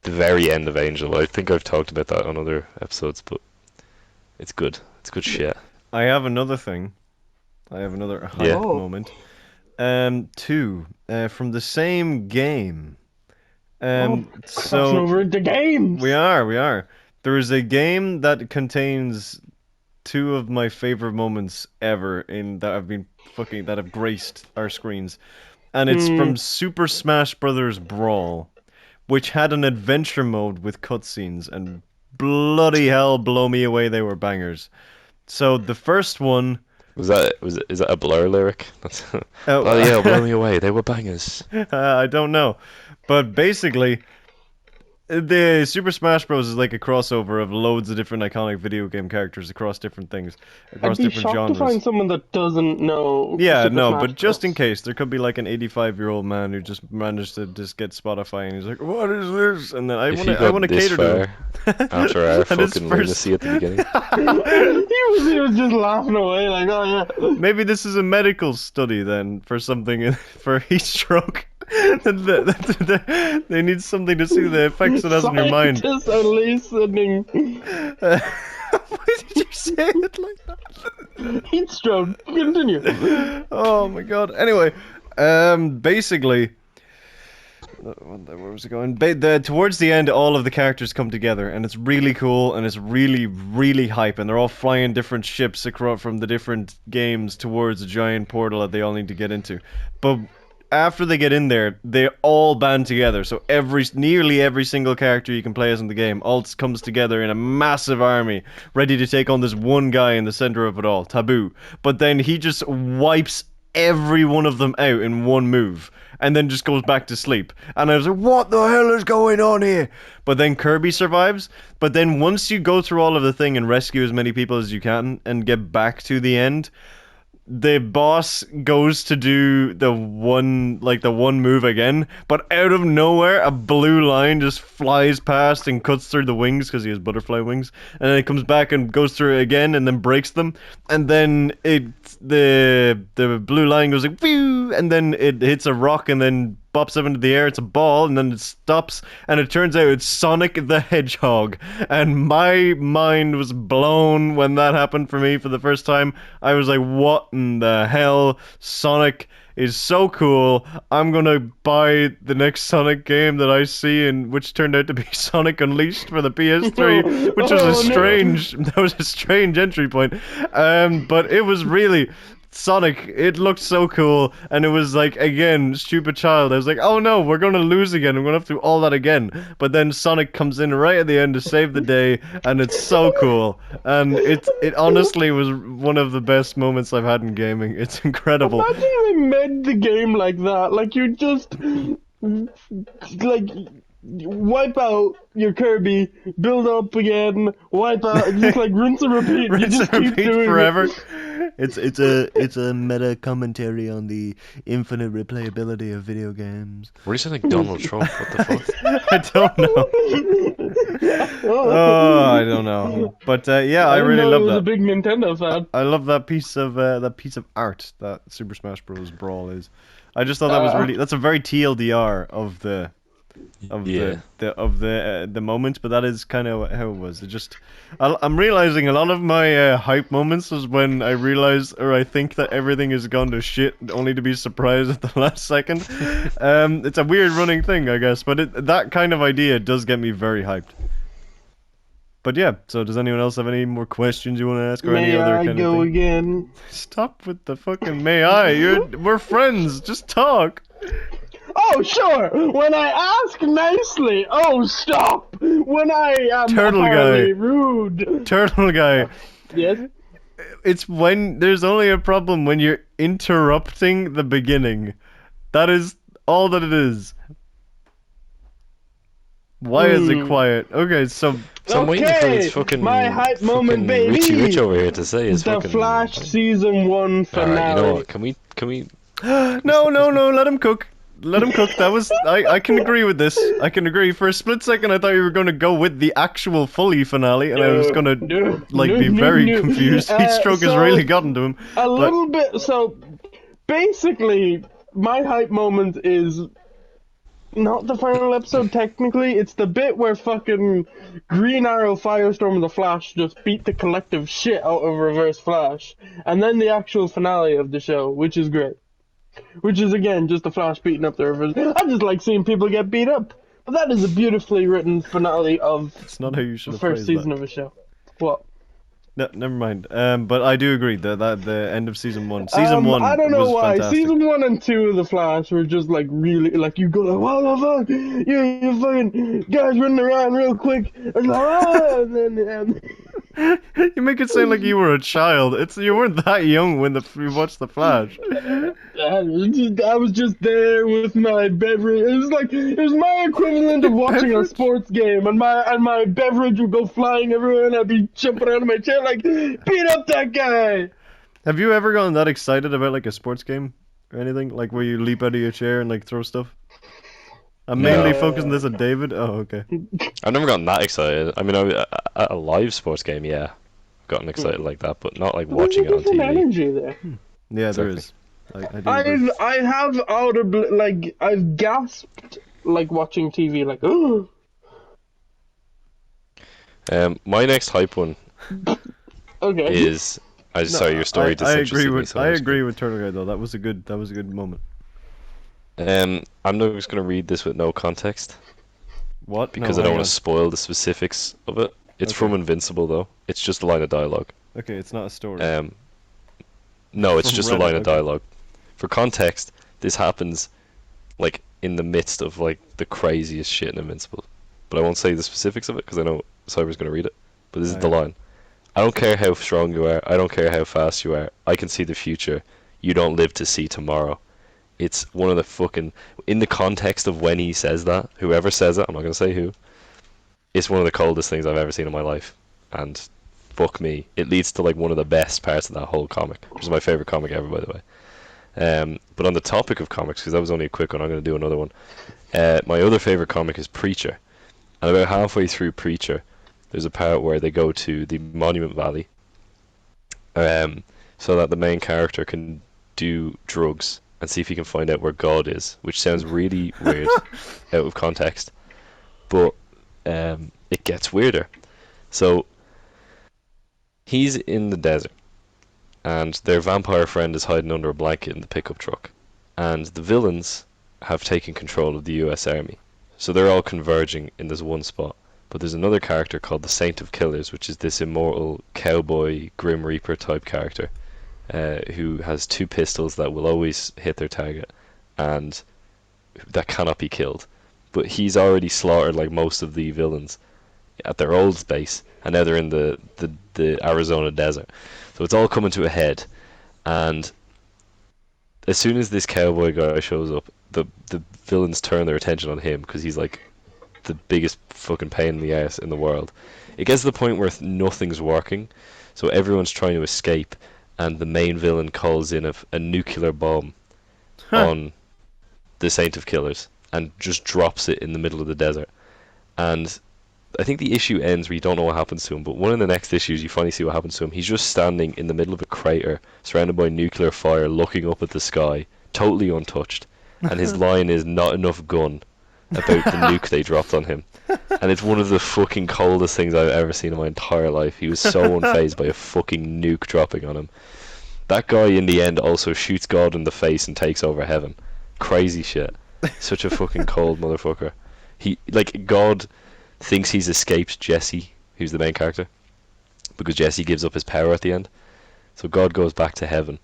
very end of Angel. I think I've talked about that on other episodes, but it's good. It's good shit. I have another thing. I have another hype Yeah. Oh. moment. Two from the same game. Crossing So over into games. we are. There is a game that contains two of my favorite moments ever that have graced our screens, and it's from Super Smash Brothers Brawl, which had an adventure mode with cutscenes, and bloody hell, blow me away, they were bangers. So the first one, Is that a Blur lyric? That's oh yeah, blow me away. They were bangers. I don't know, but basically, the Super Smash Bros. Is like a crossover of loads of different iconic video game characters across different things, across I'd be different shocked genres. to find someone that doesn't know. Yeah, Super no, Smash but just in Bros. case, there could be like an 85-year-old man who just managed to just get Spotify, and he's like, "What is this?" And then I If want you to, I got want to this cater to him. far after our And his fucking first- lunacy at the beginning. he was just laughing away like, oh yeah. Maybe this is a medical study then for something for heat stroke. They need something to see the effects it has on your mind. Scientists are listening. Why did you say it like that? Heat stroke. Continue. Oh my god. Anyway, basically, where was it going? Towards the end, all of the characters come together, and it's really cool, and it's really, really hype, and they're all flying different ships across from the different games towards a giant portal that they all need to get into. But after they get in there, they all band together. So nearly every single character you can play as in the game all comes together in a massive army, ready to take on this one guy in the center of it all, Taboo. But then he just wipes every one of them out in one move, and then just goes back to sleep. And I was like, what the hell is going on here? But then Kirby survives. But then once you go through all of the thing and rescue as many people as you can and get back to the end, the boss goes to do the one move again, but out of nowhere, a blue line just flies past and cuts through the wings because he has butterfly wings, and then it comes back and goes through it again and then breaks them, and then the blue line goes like whew, and then it hits a rock and then bops up into the air. It's a ball, and then it stops, and it turns out it's Sonic the Hedgehog. And my mind was blown when that happened for me for the first time. I was like, what in the hell? Sonic is so cool. I'm gonna buy the next Sonic game that I see, and which turned out to be Sonic Unleashed for the PS3, which was that was a strange entry point. But it was really Sonic, it looked so cool, and it was like, again, stupid child. I was like, oh no, we're gonna lose again, we're gonna have to do all that again. But then Sonic comes in right at the end to save the day, and it's so cool. And it honestly was one of the best moments I've had in gaming. It's incredible. Imagine they made the game like that. Like, you just, like, wipe out your Kirby, build up again, wipe out, just like rinse and repeat. Rinse you just and keep repeat doing forever. it. It's a meta commentary on the infinite replayability of video games. What do you say, like Donald Trump? What the fuck? I don't know. Oh, I don't know. But yeah, I really love I was that. a big Nintendo fan. I love that piece of art that Super Smash Bros. Brawl is. I just thought that was really. That's a very TLDR of the moment, but that is kind of how it was. It just, I'm realizing a lot of my hype moments is when I realize or I think that everything has gone to shit, only to be surprised at the last second. It's a weird running thing, I guess, but that kind of idea does get me very hyped. But yeah, so does anyone else have any more questions you want to ask or any other kind of thing? May I go again? Stop with the fucking may I. We're friends. Just talk. Oh, sure! When I ask nicely, oh, stop! When I am Turtle apparently guy. rude. Turtle guy. Yes? It's when there's only a problem when you're interrupting the beginning. That is all that it is. Why is it quiet? Okay, so I'm waiting for his fucking my hype moment, baby! Richie Rich over here to say his The fucking Flash Season 1 finale. Alright, you know what? Can we no, let him cook. Let him cook. That was I can agree with this. I can agree. For a split second I thought you were gonna go with the actual fully finale, and I was gonna be very confused. Heat stroke has really gotten to him. Little bit. So basically, my hype moment is not the final episode technically. It's the bit where fucking Green Arrow, Firestorm, and the Flash just beat the collective shit out of Reverse Flash, and then the actual finale of the show, which is great. Which is, again, just the Flash beating up the Reverse. I just like seeing people get beat up. But that is a beautifully written finale of It's not how you should the have first phrased season that. of a show. What? No, never mind. But I do agree that the end of season 1. Season 1 I don't know was why. fantastic. Season 1 and 2 of The Flash were just like really, like, you go like, what the fuck? You fucking guys running around real quick. And like, and then, You make it sound like you were a child. You weren't that young when you watched The Flash. I was just there with my beverage. It was my equivalent of watching a sports game, and my beverage would go flying everywhere, and I'd be jumping out of my chair like, beat up that guy. Have you ever gotten that excited about like a sports game or anything? Like where you leap out of your chair and like throw stuff? I'm mainly focusing this on David. Oh, okay. I've never gotten that excited. I mean, at a live sports game, yeah, gotten excited like that, but not like watching it on There's some TV. energy there. Yeah, there is. I do agree. I have audibly, like, I've gasped, like, watching TV, like, oh. My next hype one Okay. is. Sorry, your story I agree disinterested me. with So I was agree with Turtle Guy though. That was a good moment. I'm not just gonna read this with no context What? because No, I don't hang want on. to spoil the specifics of it. It's Okay. from Invincible though. It's just a line of dialogue. Okay, it's not a story. No, it's From just a Reddit, line of okay. dialogue. For context, this happens like in the midst of like the craziest shit in Invincible. But I won't say the specifics of it because I know Cyber's gonna read it. But this is the Yeah. line. I don't care how strong you are. I don't care how fast you are. I can see the future. You don't live to see tomorrow. It's one of the fucking in the context of when he says that. Whoever says it, I'm not gonna say who. It's one of the coldest things I've ever seen in my life, and fuck me, it leads to like one of the best parts of that whole comic, which is my favorite comic ever, by the way. But on the topic of comics, because that was only a quick one, I'm going to do another one. My other favorite comic is Preacher, and about halfway through Preacher, there's a part where they go to the Monument Valley, so that the main character can do drugs and see if he can find out where God is, which sounds really weird out of context, but it gets weirder. So he's in the desert, and their vampire friend is hiding under a blanket in the pickup truck, and the villains have taken control of the US Army. So they're all converging in this one spot. But there's another character called the Saint of Killers, which is this immortal cowboy Grim Reaper type character, who has two pistols that will always hit their target and that cannot be killed. But he's already slaughtered like most of the villains at their old base, and now they're in the Arizona desert. So it's all coming to a head, and as soon as this cowboy guy shows up, the villains turn their attention on him because he's like the biggest fucking pain in the ass in the world. It gets to the point where nothing's working, so everyone's trying to escape, and the main villain calls in a nuclear bomb on the Saint of Killers and just drops it in the middle of the desert. And I think the issue ends where you don't know what happens to him, but one of the next issues you finally see what happens to him. He's just standing in the middle of a crater, surrounded by nuclear fire, looking up at the sky, totally untouched. And his line is not enough gun about the nuke they dropped on him. And it's one of the fucking coldest things I've ever seen in my entire life. He was so unfazed by a fucking nuke dropping on him. That guy in the end also shoots God in the face and takes over heaven. Crazy shit. Such a fucking cold motherfucker. God thinks he's escaped Jesse, who's the main character, because Jesse gives up his power at the end. So God goes back to heaven,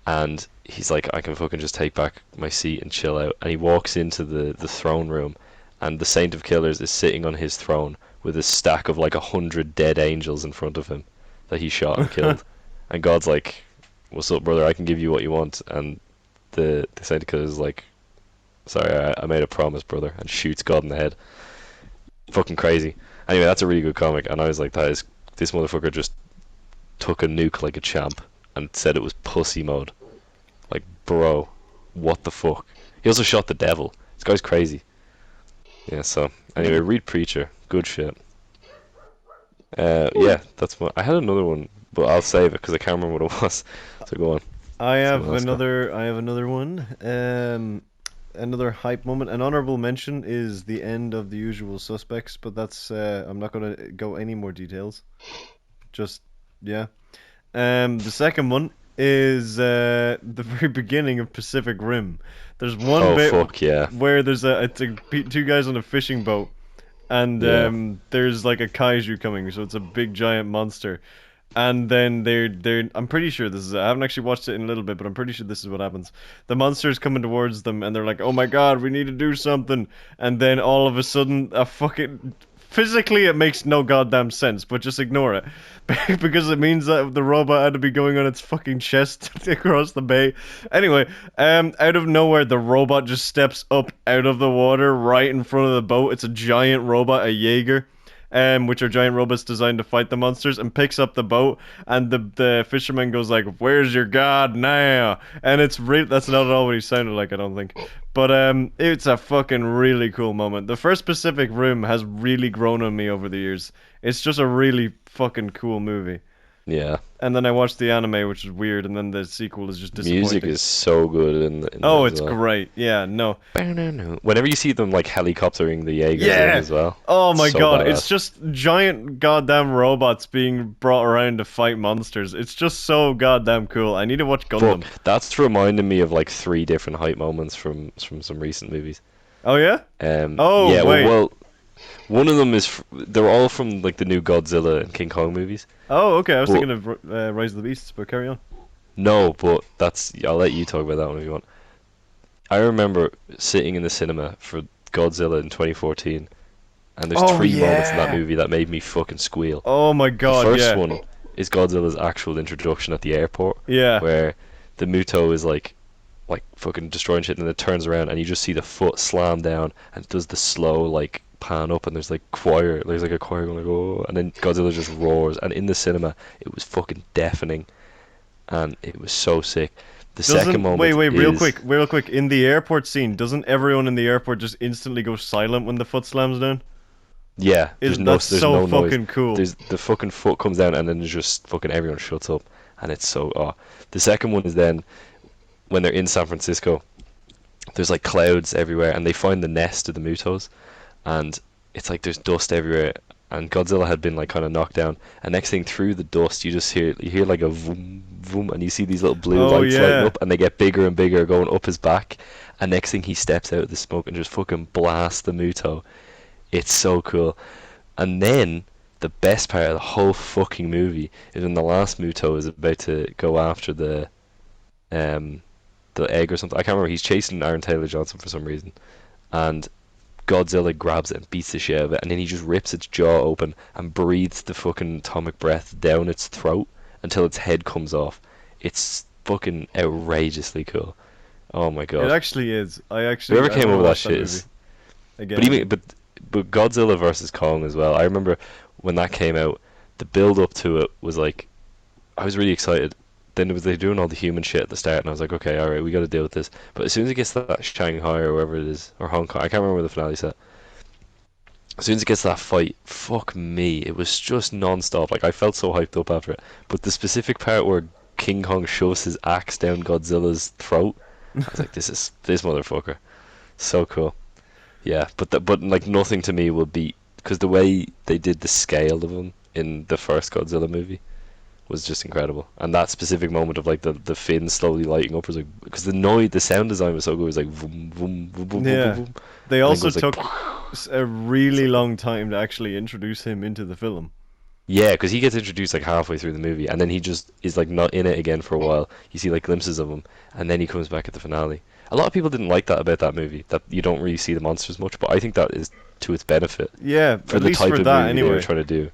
and he's like, I can fucking just take back my seat and chill out. And he walks into the throne room, and the Saint of Killers is sitting on his throne with a stack of like 100 dead angels in front of him that he shot and killed. And God's like, what's up, brother? I can give you what you want. And the Saint of Killers is like, sorry, I made a promise, brother, and shoots God in the head. Fucking crazy. Anyway, that's a really good comic, and I was like, this motherfucker just took a nuke like a champ and said it was pussy mode. Like, bro, what the fuck? He also shot the devil. This guy's crazy. Yeah, so anyway, read Preacher. Good shit. Yeah, that's I had another one, but I'll save it because I can't remember what it was. So go on. I have Someone else go. another one. Another hype moment. An honorable mention is the end of The Usual Suspects, but that's I'm not gonna go any more details. Just yeah. The second one is the very beginning of Pacific Rim. There's one Oh bit fuck yeah. where there's two guys on a fishing boat, and Yeah. there's like a kaiju coming, so it's a big giant monster. And then they're I'm pretty sure this is I haven't actually watched it in a little bit, but I'm pretty sure this is what happens. The monster's coming towards them, and they're like, "Oh my god, we need to do something!" And then all of a sudden, a fucking physically it makes no goddamn sense, but just ignore it because it means that the robot had to be going on its fucking chest across the bay. Anyway, out of nowhere, the robot just steps up out of the water right in front of the boat. It's a giant robot, a Jaeger. Which are giant robots designed to fight the monsters, and picks up the boat, and the fisherman goes like, "Where's your god now?" And it's that's not at all what he sounded like, I don't think. But it's a fucking really cool moment. The first Pacific Rim has really grown on me over the years. It's just a really fucking cool movie. Yeah. And then I watched the anime, which is weird, and then the sequel is just Music disappointing. is so good in that Oh, as it's well. great. Yeah, no. Whenever you see them like helicoptering the Jaegers in Yeah! as well, Oh my so god, it's badass. just giant goddamn robots being brought around to fight monsters. It's just so goddamn cool. I need to watch Fuck, Gundam. that's reminding me of like three different hype moments from some recent movies. Oh yeah? Oh, Yeah, wait. one of them is they're all from like the new Godzilla and King Kong movies. Oh, okay. I was But thinking of Rise of the Beasts, but carry on. no, but that's I'll let you talk about that one if you want. I remember sitting in the cinema for Godzilla in 2014, and there's Oh three moments in that yeah. movie that made me fucking squeal. Oh my The god, first yeah. one is Godzilla's actual introduction at the airport, Yeah. where the Muto is like fucking destroying shit, and then it turns around and you just see the foot slam down, and it does the slow like pan up, and there's like a choir going like oh, and then Godzilla just roars, and in the cinema it was fucking deafening, and it was so sick. The second Doesn't wait, moment wait, is real quick. In the airport scene, doesn't everyone in the airport just instantly go silent when the foot slams down? yeah, Is that's there's so no noise. fucking cool. There's the fucking foot comes down, and then there's just fucking everyone shuts up, and it's so oh. The second one is then when they're in San Francisco. There's like clouds everywhere, and they find the nest of the Mutos, and it's like there's dust everywhere. And Godzilla had been like kind of knocked down, and next thing through the dust, you hear like a vroom vroom, and you see these little blue Oh lights lighting yeah. up, and they get bigger and bigger, going up his back. And next thing he steps out of the smoke and just fucking blasts the Muto. It's so cool. And then the best part of the whole fucking movie is when the last Muto is about to go after um the egg or something. I can't remember. He's chasing Aaron Taylor Johnson for some reason, and Godzilla grabs it and beats the shit out of it, and then he just rips its jaw open and breathes the fucking atomic breath down its throat until its head comes off. It's fucking outrageously cool. Oh my It god. actually is. Whoever I came want up to with that watch that shit movie is. again. But even but Godzilla versus Kong as well. I remember when that came out, the build up to it was like I was really excited. Then it was they doing all the human shit at the start, and I was like, okay, all right, we got to deal with this. But as soon as it gets to that Shanghai or wherever it is, or Hong Kong, I can't remember where the finale set. As soon as it gets to that fight, fuck me, it was just non-stop. Like I felt so hyped up after it. But the specific part where King Kong shoves his axe down Godzilla's throat, I was like, this motherfucker, so cool. Yeah, but like nothing to me will beat because the way they did the scale of him in the first Godzilla movie was just incredible. And that specific moment of like the fin slowly lighting up was like because the sound design was so good. It was like boom, boom, boom, boom, boom, boom, Yeah. boom. They And then also goes like took a really long time to actually introduce him into the film. yeah, because he gets introduced like halfway through the movie, and then he just is like not in it again for a while. You see like glimpses of him, and then he comes back at the finale. A lot of people didn't like that about that movie, that you don't really see the monsters much, but I think that is to its benefit Yeah, for at the least type for of that movie they were anyway. trying to do.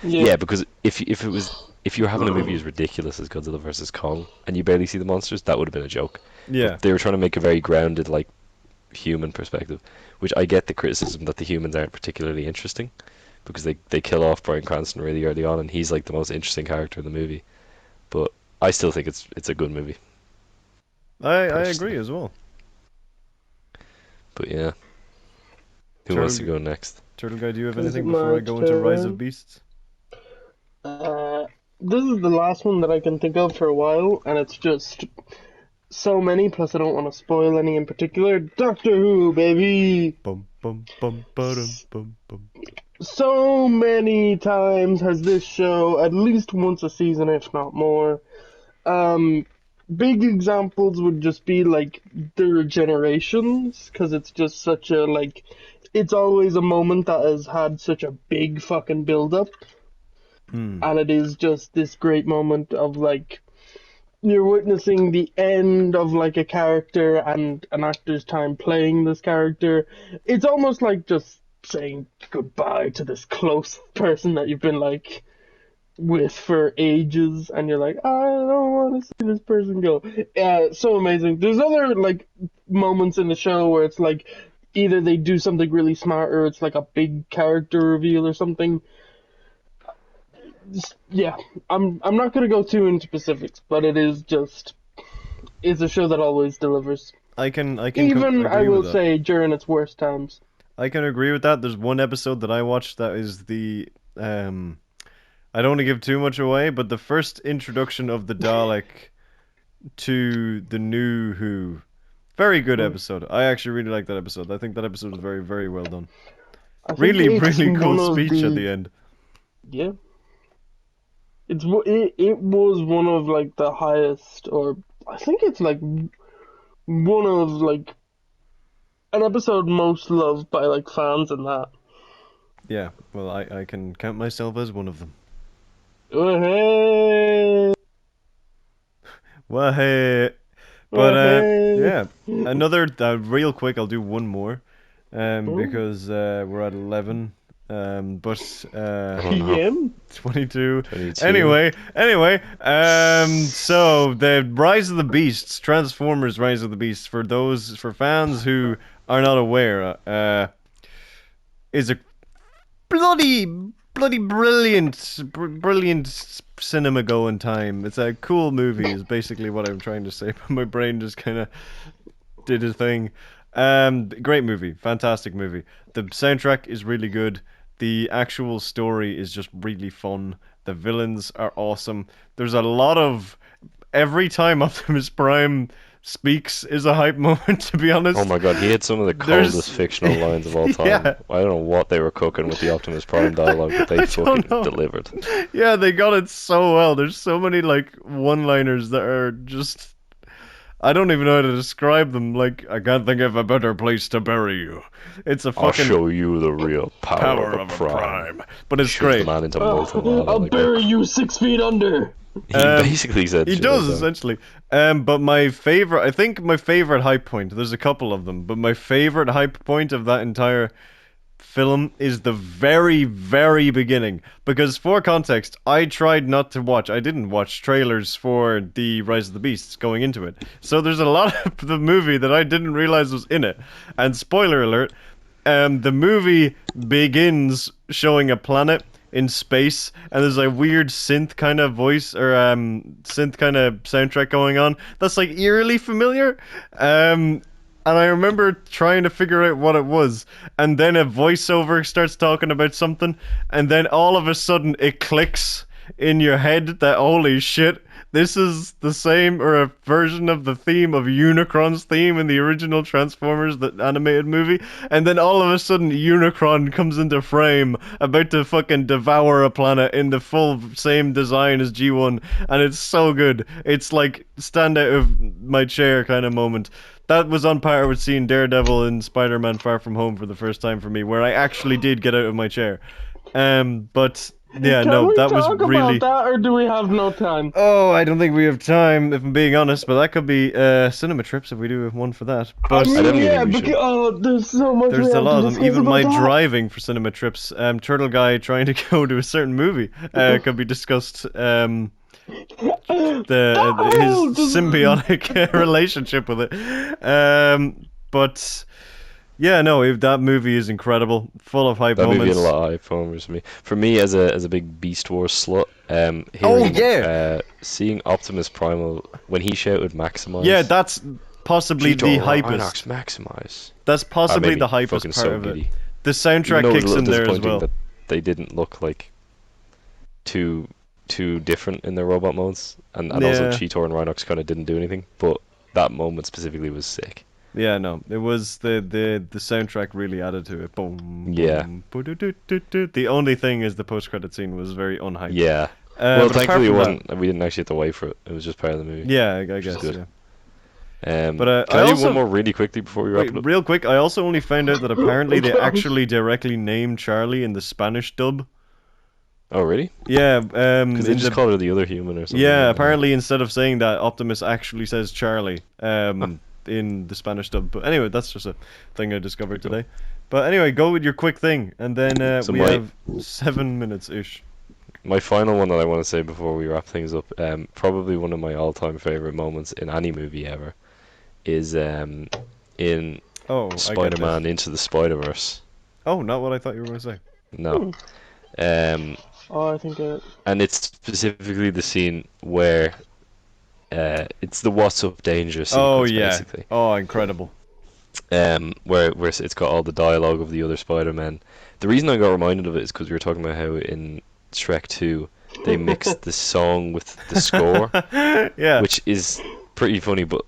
Yeah. Yeah, because if you were having a movie as ridiculous as Godzilla versus Kong and you barely see the monsters, that would have been a joke. Yeah. But they were trying to make a very grounded, like human perspective, which I get the criticism that the humans aren't particularly interesting because they kill off Bryan Cranston really early on, and he's like the most interesting character in the movie. But I still think it's a good movie, I personally. agree as well. But yeah, who Turtle, wants to go next? Turtle Guy, do you have Is it anything before I my go into Rise of turn? Beasts? This is the last one that I can think of for a while, and it's just so many, plus I don't want to spoil any in particular. Doctor Who, baby! Bum bum bum ba-dum, bum bum. So many times has this show, at least once a season, if not more. Big examples would just be like their generations, because it's just such a, like, it's always a moment that has had such a big fucking build up. And it is just this great moment of like you're witnessing the end of like a character and an actor's time playing this character. It's almost like just saying goodbye to this close person that you've been like with for ages, and you're like, I don't want to see this person go. So amazing. There's other like moments in the show where it's like either they do something really smart or it's like a big character reveal or something. Yeah, I'm not gonna go too into specifics, but it is just it's a show that always delivers. I can Even I agree will with that. say during its worst times. I can agree with that. There's one episode that I watched that is the I don't want to give too much away, but the first introduction of the Dalek to the new Who, very good episode. I actually really like that episode. I think that episode was very, very well done. I think Really, it's really cool one of speech at the- the end. Yeah. It was one of like the highest, or I think it's like one of like an episode most loved by like fans and that. Yeah, well, I can count myself as one of them. Oh, hey. Well, hey. But yeah, another real quick. I'll do one more, because we're at 11. But PM? 22. 22. Anyway, so the Rise of the Beasts, Transformers Rise of the Beasts, for fans who are not aware, is a bloody brilliant cinema going time. It's a cool movie is basically what I'm trying to say, but my brain just kind of did a thing. Great movie, fantastic movie. The soundtrack is really good. The actual story is just really fun. The villains are awesome. There's a lot of every time Optimus Prime speaks is a hype moment, to be honest. Oh my god, he had some of the There's- coldest fictional lines of all time. Yeah. I don't know what they were cooking with the Optimus Prime dialogue, but I they don't fucking know. delivered. Yeah, they got it so well. There's so many like one-liners that are just I don't even know how to describe them. Like, I can't think of a better place to bury you. It's a I'll fucking show you the real power, of a prime. But it's Shoves the great. man into molten lava. I'll like bury you 6 feet under. He basically said He shit does, like that. essentially. But my favorite, I think my favorite hype point, there's a couple of them, but my favorite hype point of that entire film is the very, very beginning. Because for context, I tried not to watch, I didn't watch trailers for the Rise of the Beasts going into it. So there's a lot of the movie that I didn't realize was in it. And spoiler alert, the movie begins showing a planet in space, and there's a weird synth kind of voice or synth kind of soundtrack going on that's like eerily familiar. And I remember trying to figure out what it was, and then a voiceover starts talking about something, and then all of a sudden it clicks in your head that holy shit, this is the same or a version of the theme of Unicron's theme in the original Transformers, the animated movie. And then all of a sudden Unicron comes into frame, about to fucking devour a planet in the full same design as G1, and it's so good. It's like stand out of my chair kind of moment. That was on par with seeing Daredevil in Spider-Man Far From Home for the first time for me, where I actually did get out of my chair. But yeah, Can no, we that was talk really. about that, or do we have no time? Oh, I don't think we have time, if I'm being honest, but that could be cinema trips if we do one for that. But I don't even yeah, think we because should. there's so much. we there's a have lot to of them. discuss Even my about that. driving for cinema trips, Turtle Guy trying to go to a certain movie could be discussed. His symbiotic relationship with it. But yeah, no, that movie is incredible, full of hype That movie moments. had a lot of hype moments for me. For me, as a big Beast Wars slut, Oh, hearing, yeah. seeing Optimus Primal when he shouted "Maximize." Yeah, that's possibly the Cheetor, hypest. Inox, Maximize. That's possibly made the me hypest fucking part so of it. giddy. The Even soundtrack though it was kicks a in little there as disappointing well. that they didn't look like too different in their robot modes, and also Yeah. Cheetor and Rhinox kind of didn't do anything. But that moment specifically was sick. Yeah, no, it was the soundtrack really added to it. Boom. Yeah. Boom, boo-doo-doo-doo-doo. The only thing is the post-credit scene was very unhyped. Yeah. Well, but apart thankfully, it from wasn't. We didn't actually have to wait for it. It was just part of the movie. Yeah, I is guess. good. Yeah. But But, can I I do also- one more really quickly before we wrap Wait, it up? real quick, I also only found out that apparently they Okay. actually directly named Charlie in the Spanish dub. Oh, really? Yeah, Because they in just the called her the other human or something. yeah, like that. apparently instead of saying that, Optimus actually says Charlie in the Spanish dub. But anyway, that's just a thing I discovered today. But anyway, go with your quick thing, and then So we my- have 7 minutes ish. My final one that I want to say before we wrap things up, probably one of my all-time favorite moments in any movie ever, is in Oh, I get Spider-Man this. Into the Spider-Verse. Oh, not what I thought you were going to say. No. Oh, I think And it's specifically the scene where it's the "What's Up Danger" sequence, Oh yeah. basically. Oh, incredible. Where it's got all the dialogue of the other Spider-Men. The reason I got reminded of it is because we were talking about how in Shrek 2, they mixed the song with the score, Yeah. which is pretty funny. But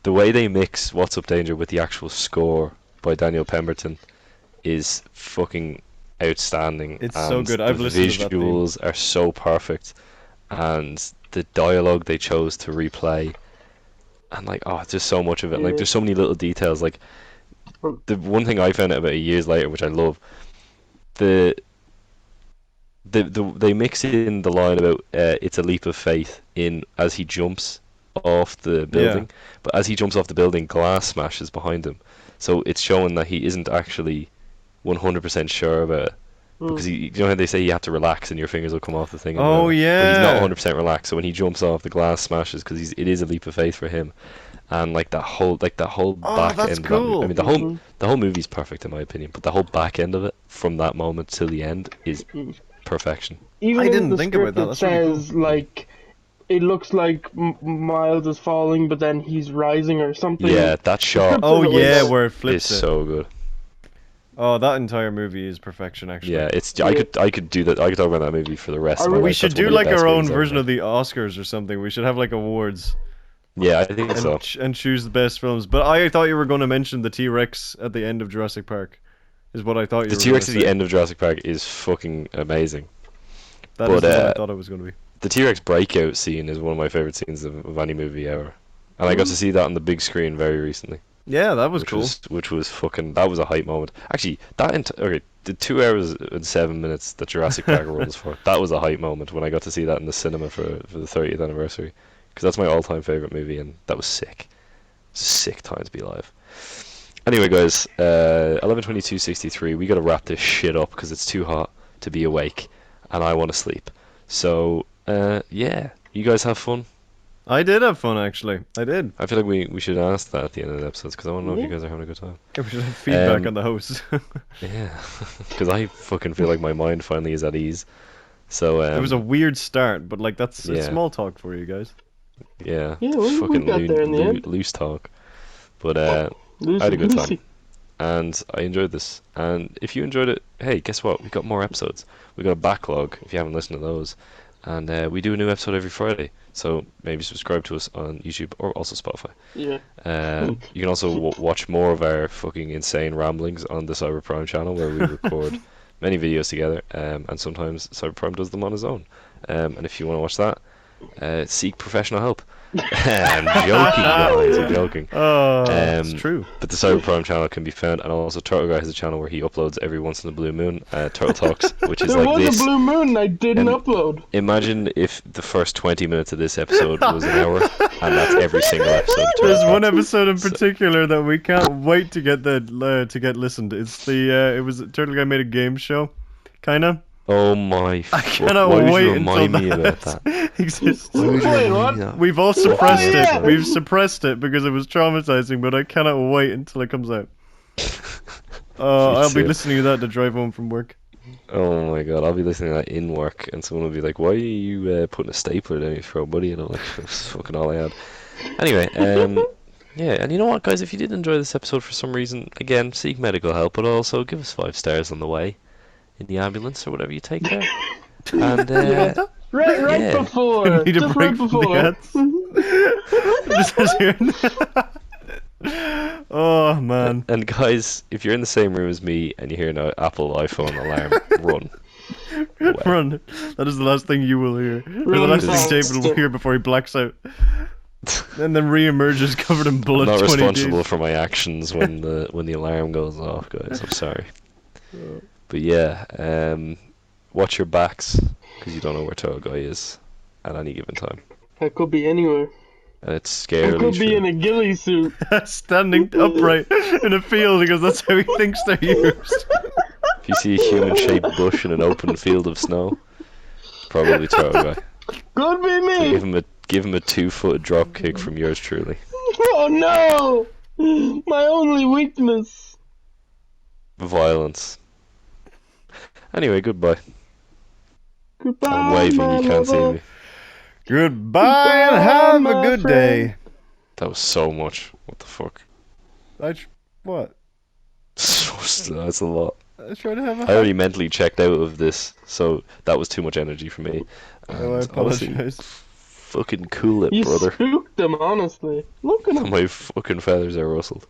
the way they mix "What's Up Danger" with the actual score by Daniel Pemberton is fucking outstanding. It's so And good. the I've listened to that theme. visuals are so perfect, and the dialogue they chose to replay, and like, oh, just so much of it. Like, Yeah. there's so many little details. Like, the one thing I found out about years later, which I love, the they mix in the line about it's a leap of faith in as he jumps off the building, but as he jumps off the building, glass smashes behind him, so it's showing that he isn't actually 100% sure about it, because you know how they say you have to relax and your fingers will come off the thing. And Oh, whatever? But he's not yeah. 100% relaxed, so when he jumps off, the glass smashes because it is a leap of faith for him, and like that whole Oh, back that's end of that, cool. I mean the whole movie's perfect in my opinion, but the whole back end of it from that moment till the end is perfection. Even I in didn't the think about script that. it That's really says like it looks like Miles is falling, but then he's rising or something. Yeah, that shot Oh, Something like yeah, that. where it is flips it. so good. Oh, that entire movie is perfection, actually. Yeah, I could do that. I could talk about that movie for the rest of my We life. should That's one do of the like best our own movies ever version made. of the Oscars or something. We should have like awards Yeah, I think and so. and choose the best films. But I thought you were going to mention the T-Rex at the end of Jurassic Park. Is what I thought you The were T-Rex going at to the say. end of Jurassic Park is fucking amazing. That is but, what I thought it was going to be. The T-Rex breakout scene is one of my favorite scenes of any movie ever, and I got to see that on the big screen very recently. Yeah, that was which cool. which was fucking, that was a hype moment. Actually, okay, the 2 hours and 7 minutes that Jurassic Park runs for, that was a hype moment when I got to see that in the cinema for the 30th anniversary, because that's my all-time favorite movie, and that was sick. It's a sick time to be alive. Anyway, guys, 11:22:63. We gotta wrap this shit up because it's too hot to be awake, and I want to sleep. So, yeah, you guys have fun. I did have fun, actually. I did. I feel like we should ask that at the end of the episodes because I want to know if you Yeah. guys are having a good time. Yeah, we should have feedback Um, on the host. Yeah, because I fucking feel like my mind finally is at ease. So It was a weird start, but like it's yeah. small talk for you guys. yeah, Yeah, we fucking got there in the end. loose talk. But I had a good time, and I enjoyed this. And if you enjoyed it, hey, guess what? We got more episodes. We got a backlog if you haven't listened to those, and we do a new episode every Friday. So maybe subscribe to us on YouTube or also Spotify. Yeah. You can also watch more of our fucking insane ramblings on the Cyberprime channel, where we record many videos together, and sometimes Cyberprime does them on his own. And if you want to watch that, seek professional help. I'm joking, guys. I'm joking. Oh, it's true. But the Cyberprime channel can be found, and also Turtle Guy has a channel where he uploads every once in a blue moon, Turtle Talks, which is There like was this. a blue moon and I didn't And- upload. Imagine if the first 20 minutes of this episode was an hour, and that's every single episode. of Turtle There's one Talks. episode in particular that we can't wait to get to get listened. It's the it was Turtle Guy made a game show, kinda. Oh my! I fuck, cannot why would wait you until remind me about that that? exists. Why would you Wait, remind what? me of that? We've all suppressed Oh, yeah. it. We've suppressed it because it was traumatizing, but I cannot wait until it comes out. I'll be too. listening to that to drive home from work. Oh my god, I'll be listening to that in work, and someone will be like, "Why are you putting a stapler down your throat, buddy?" And I'm like, "That's fucking all I had." Anyway, yeah, and you know what, guys? If you did enjoy this episode for some reason, again, seek medical help, but also give us 5 stars on the way in the ambulance or whatever you take there. And Right Yeah. before. Need a Just break right from before. the ads. Oh man. and guys, if you're in the same room as me and you hear an Apple iPhone alarm, run. Away. Run. That is the last thing you will hear. Or the Run last thing fast. David will hear before he blacks out. And then re-emerges covered in I'm blood. not 20 responsible days. for my actions when the alarm goes off, guys. I'm sorry. But yeah, watch your backs because you don't know where Turtle Guy is at any given time, I could be anywhere. and it's I scarily could be true. in a ghillie suit. Standing upright in a field because that's how he thinks they're used. If you see a human-shaped bush in an open field of snow, it's probably Turtle Guy. Could be So me. give him a 2-foot drop kick from yours truly. Oh no! My only weakness. Violence. Anyway, goodbye. Goodbye, I'm waving, my you can't see lover. me. Goodbye and have my a good friend. day. That was so much. What the fuck? What? That's a lot. try to have a I already hat. mentally checked out of this, so that was too much energy for me. Oh, I And honestly, apologize. fucking cool it, You brother. spooked them, honestly. Look at him. My fucking feathers are rustled.